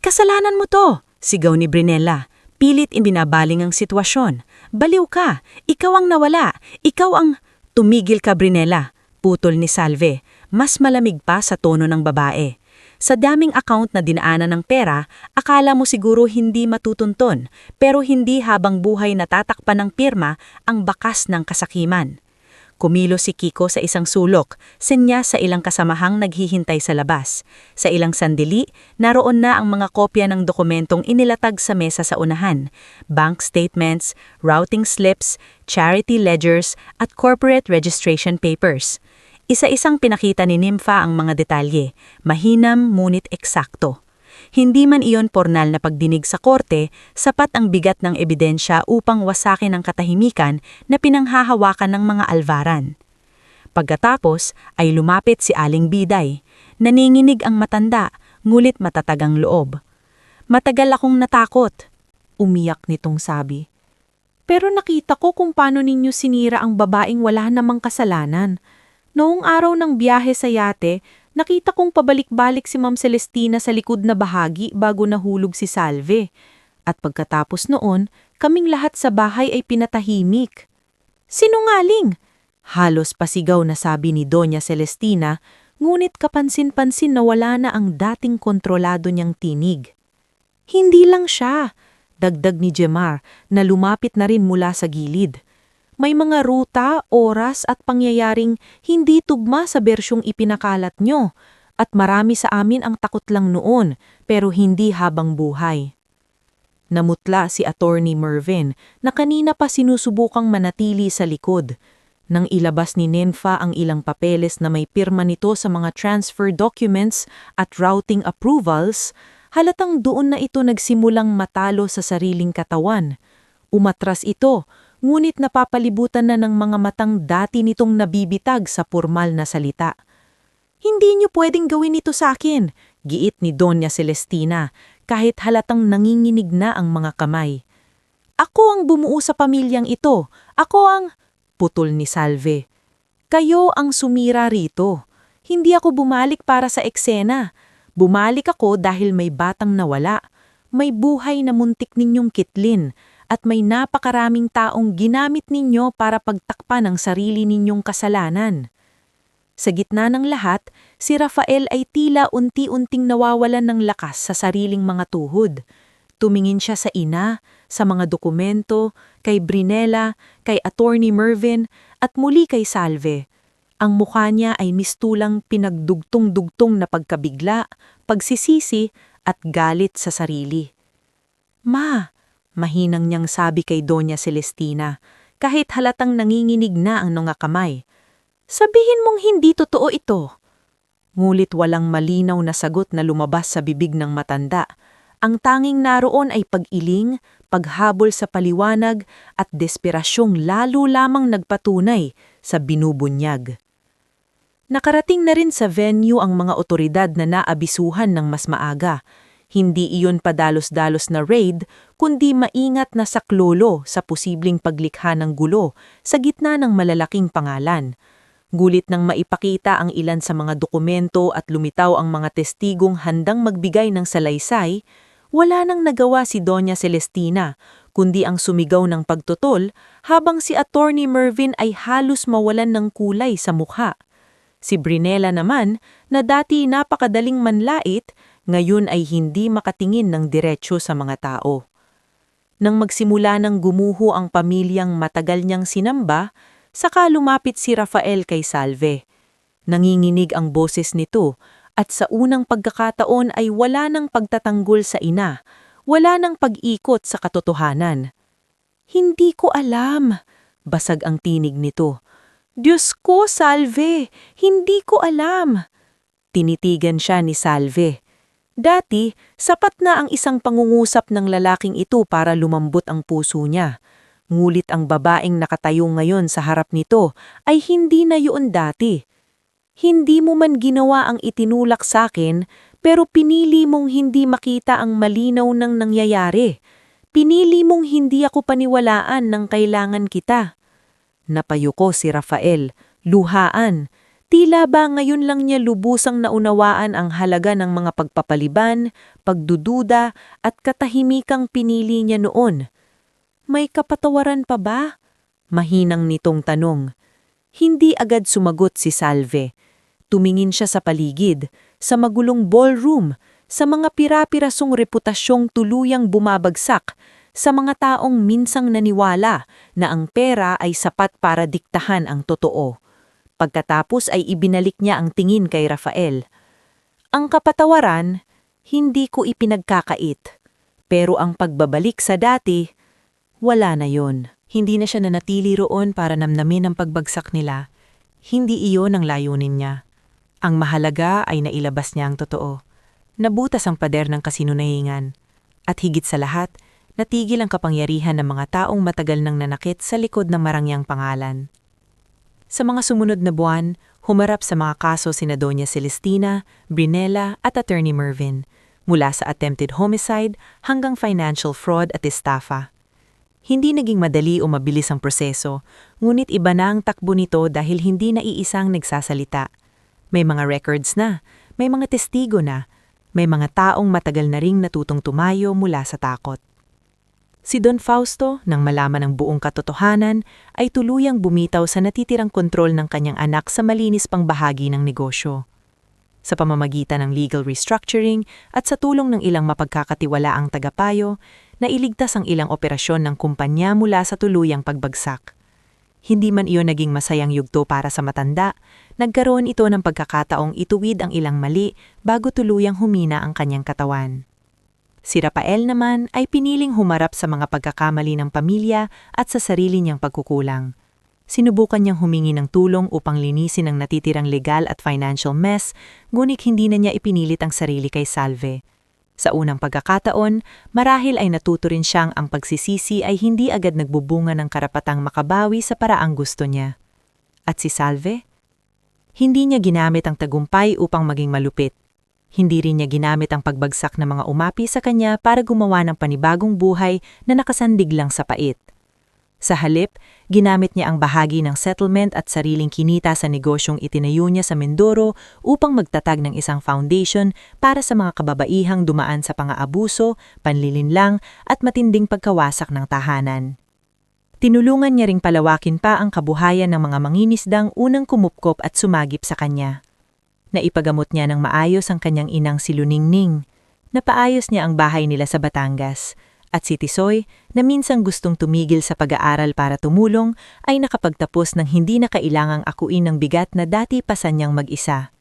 Kasalanan mo to, sigaw ni Brinella. Pilit ibinabaling ang sitwasyon. Baliw ka, ikaw ang nawala, ikaw ang... Tumigil ka, Brinella, putol ni Salve, mas malamig pa sa tono ng babae. Sa daming account na dinaanan ng pera, akala mo siguro hindi matutunton, pero hindi habang buhay natatakpan ng pirma ang bakas ng kasakiman. Kumilo si Kiko sa isang sulok, senyas sa ilang kasamahang naghihintay sa labas. Sa ilang sandali, naroon na ang mga kopya ng dokumentong inilatag sa mesa sa unahan. Bank statements, routing slips, charity ledgers, at corporate registration papers. Isa-isang pinakita ni Nympha ang mga detalye, mahinam ngunit eksakto. Hindi man iyon pornal na pagdinig sa korte, sapat ang bigat ng ebidensya upang wasakin ang katahimikan na pinanghahawakan ng mga alvaran. Pagkatapos ay lumapit si Aling Biday. Naninginig ang matanda, ngulit matatag ang loob. Matagal akong natakot, umiyak nitong sabi. Pero nakita ko kung paano ninyo sinira ang babaeng wala namang kasalanan. Noong araw ng biyahe sa yate, nakita kong pabalik-balik si Ma'am Celestina sa likod na bahagi bago nahulog si Salve. At pagkatapos noon, kaming lahat sa bahay ay pinatahimik. Sinungaling! Halos pasigaw na sabi ni Doña Celestina, ngunit kapansin-pansin na wala na ang dating kontrolado niyang tinig. Hindi lang siya, dagdag ni Jemar na lumapit na rin mula sa gilid. May mga ruta, oras at pangyayaring hindi tugma sa bersyong ipinakalat nyo at marami sa amin ang takot lang noon pero hindi habang buhay. Namutla si Attorney Mervin na kanina pa sinusubukang manatili sa likod. Nang ilabas ni Nympha ang ilang papeles na may pirma nito sa mga transfer documents at routing approvals, halatang doon na ito nagsimulang matalo sa sariling katawan. Umatras ito, ngunit napapalibutan na ng mga matang dati nitong nabibitag sa pormal na salita. Hindi niyo pwedeng gawin ito sa akin, giit ni Doña Celestina, kahit halatang nanginginig na ang mga kamay. Ako ang bumuo sa pamilyang ito, ako ang... Putol ni Salve. Kayo ang sumira rito. Hindi ako bumalik para sa eksena. Bumalik ako dahil may batang nawala. May buhay na muntik ninyong kitlin. At may napakaraming taong ginamit ninyo para pagtakpan ang sarili ninyong kasalanan. Sa gitna ng lahat, si Rafael ay tila unti-unting nawawalan ng lakas sa sariling mga tuhod. Tumingin siya sa ina, sa mga dokumento, kay Brinella, kay Attorney Mervin, at muli kay Salve. Ang mukha niya ay mistulang pinagdugtong-dugtong na pagkabigla, pagsisisi, at galit sa sarili. Ma! Mahinang niyang sabi kay Doña Celestina, kahit halatang nanginginig na ang mga kamay. Sabihin mong hindi totoo ito. Ngulit walang malinaw na sagot na lumabas sa bibig ng matanda. Ang tanging naroon ay pag-iling, paghabol sa paliwanag at desperasyong lalo lamang nagpatunay sa binubunyag. Nakarating na rin sa venue ang mga otoridad na naabisuhan ng mas maaga. Hindi iyon padalos-dalos na raid, kundi maingat na saklolo sa posibleng paglikha ng gulo sa gitna ng malalaking pangalan. Gulit nang maipakita ang ilan sa mga dokumento at lumitaw ang mga testigong handang magbigay ng salaysay, wala nang nagawa si Doña Celestina, kundi ang sumigaw ng pagtutol habang si Attorney Mervin ay halos mawalan ng kulay sa mukha. Si Brinella naman, na dati napakadaling manlait, ngayon ay hindi makatingin ng diretsyo sa mga tao. Nang magsimula ng gumuho ang pamilyang matagal niyang sinamba, saka lumapit si Rafael kay Salve. Nanginginig ang boses nito at sa unang pagkakataon ay wala ng pagtatanggol sa ina, wala ng pag-ikot sa katotohanan. Hindi ko alam, basag ang tinig nito. Diyos ko, Salve! Hindi ko alam! Tinitigan siya ni Salve. Dati, sapat na ang isang pangungusap ng lalaking ito para lumambot ang puso niya. Ngulit ang babaeng nakatayo ngayon sa harap nito ay hindi na yun dati. Hindi mo man ginawa ang itinulak sa akin, pero pinili mong hindi makita ang malinaw ng nangyayari. Pinili mong hindi ako paniwalaan ng kailangan kita. Napayuko si Rafael, luhaan. Tila ba ngayon lang niya lubusang naunawaan ang halaga ng mga pagpapaliban, pagdududa at katahimikang pinili niya noon. May kapatawaran pa ba? Mahinang nitong tanong. Hindi agad sumagot si Salve. Tumingin siya sa paligid, sa magulong ballroom, sa mga pira-pirasong reputasyong tuluyang bumabagsak, sa mga taong minsang naniwala na ang pera ay sapat para diktahan ang totoo. Pagkatapos ay ibinalik niya ang tingin kay Rafael. Ang kapatawaran, hindi ko ipinagkakait. Pero ang pagbabalik sa dati, wala na yon. Hindi na siya nanatili roon para namnamin ang pagbagsak nila. Hindi iyon ang layunin niya. Ang mahalaga ay nailabas niya ang totoo. Nabutas ang pader ng kasinunahingan. At higit sa lahat, natigil ang kapangyarihan ng mga taong matagal nang nanakit sa likod ng marangyang pangalan. Sa mga sumunod na buwan, humarap sa mga kaso sina Doña Celestina, Brinella at Attorney Mervin, mula sa attempted homicide hanggang financial fraud at estafa. Hindi naging madali o mabilis ang proseso, ngunit iba na ang takbo nito dahil hindi na iisang nagsasalita. May mga records na, may mga testigo na, may mga taong matagal na ring natutong tumayo mula sa takot. Si Don Fausto, nang malaman ang buong katotohanan, ay tuluyang bumitaw sa natitirang kontrol ng kanyang anak sa malinis pang bahagi ng negosyo. Sa pamamagitan ng legal restructuring at sa tulong ng ilang mapagkakatiwalaang tagapayo, nailigtas ang ilang operasyon ng kumpanya mula sa tuluyang pagbagsak. Hindi man iyon naging masayang yugto para sa matanda, nagkaroon ito ng pagkakataong ituwid ang ilang mali bago tuluyang humina ang kanyang katawan. Si Rafael naman ay piniling humarap sa mga pagkakamali ng pamilya at sa sarili niyang pagkukulang. Sinubukan niyang humingi ng tulong upang linisin ang natitirang legal at financial mess, ngunit hindi na niya ipinilit ang sarili kay Salve. Sa unang pagkakataon, marahil ay natuto rin siyang ang pagsisisi ay hindi agad nagbubunga ng karapatang makabawi sa paraang gusto niya. At si Salve? Hindi niya ginamit ang tagumpay upang maging malupit. Hindi rin niya ginamit ang pagbagsak ng mga umapi sa kanya para gumawa ng panibagong buhay na nakasandig lang sa pait. Sa halip, ginamit niya ang bahagi ng settlement at sariling kinita sa negosyong itinayo niya sa Mindoro upang magtatag ng isang foundation para sa mga kababaihang dumaan sa pang-aabuso, panlilinlang at matinding pagkawasak ng tahanan. Tinulungan niya ring palawakin pa ang kabuhayan ng mga mangingisdang unang kumupkop at sumagip sa kanya. Naipagamot niya ng maayos ang kanyang inang si Luningning. Napaayos niya ang bahay nila sa Batangas. At si Tisoy, na minsang gustong tumigil sa pag-aaral para tumulong, ay nakapagtapos ng hindi na kailangang akuin ng bigat na dati pasan niyang mag-isa.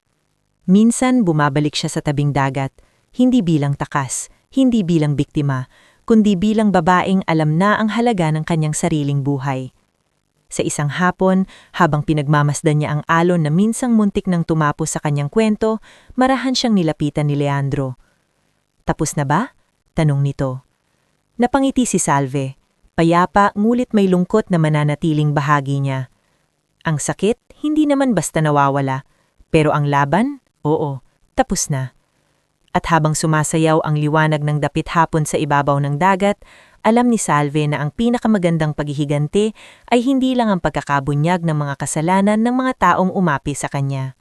Minsan bumabalik siya sa tabing dagat, hindi bilang takas, hindi bilang biktima, kundi bilang babaeng alam na ang halaga ng kanyang sariling buhay. Sa isang hapon, habang pinagmamasdan niya ang alon na minsang muntik nang tumapos sa kanyang kwento, marahan siyang nilapitan ni Leandro. "Tapos na ba?" tanong nito. Napangiti si Salve, payapa ngulit may lungkot na mananatiling bahagi niya. Ang sakit, hindi naman basta nawawala, pero ang laban, oo, tapos na. At habang sumasayaw ang liwanag ng dapit hapon sa ibabaw ng dagat, alam ni Salve na ang pinakamagandang paghihiganti ay hindi lang ang pagkakabunyag ng mga kasalanan ng mga taong umapi sa kanya.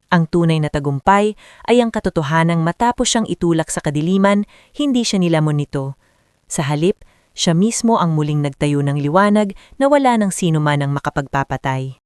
Ang tunay na tagumpay ay ang katotohanang matapos siyang itulak sa kadiliman, hindi siya nilamon nito. Sa halip, siya mismo ang muling nagtayo ng liwanag na wala ng sino man ang makapagpapatay.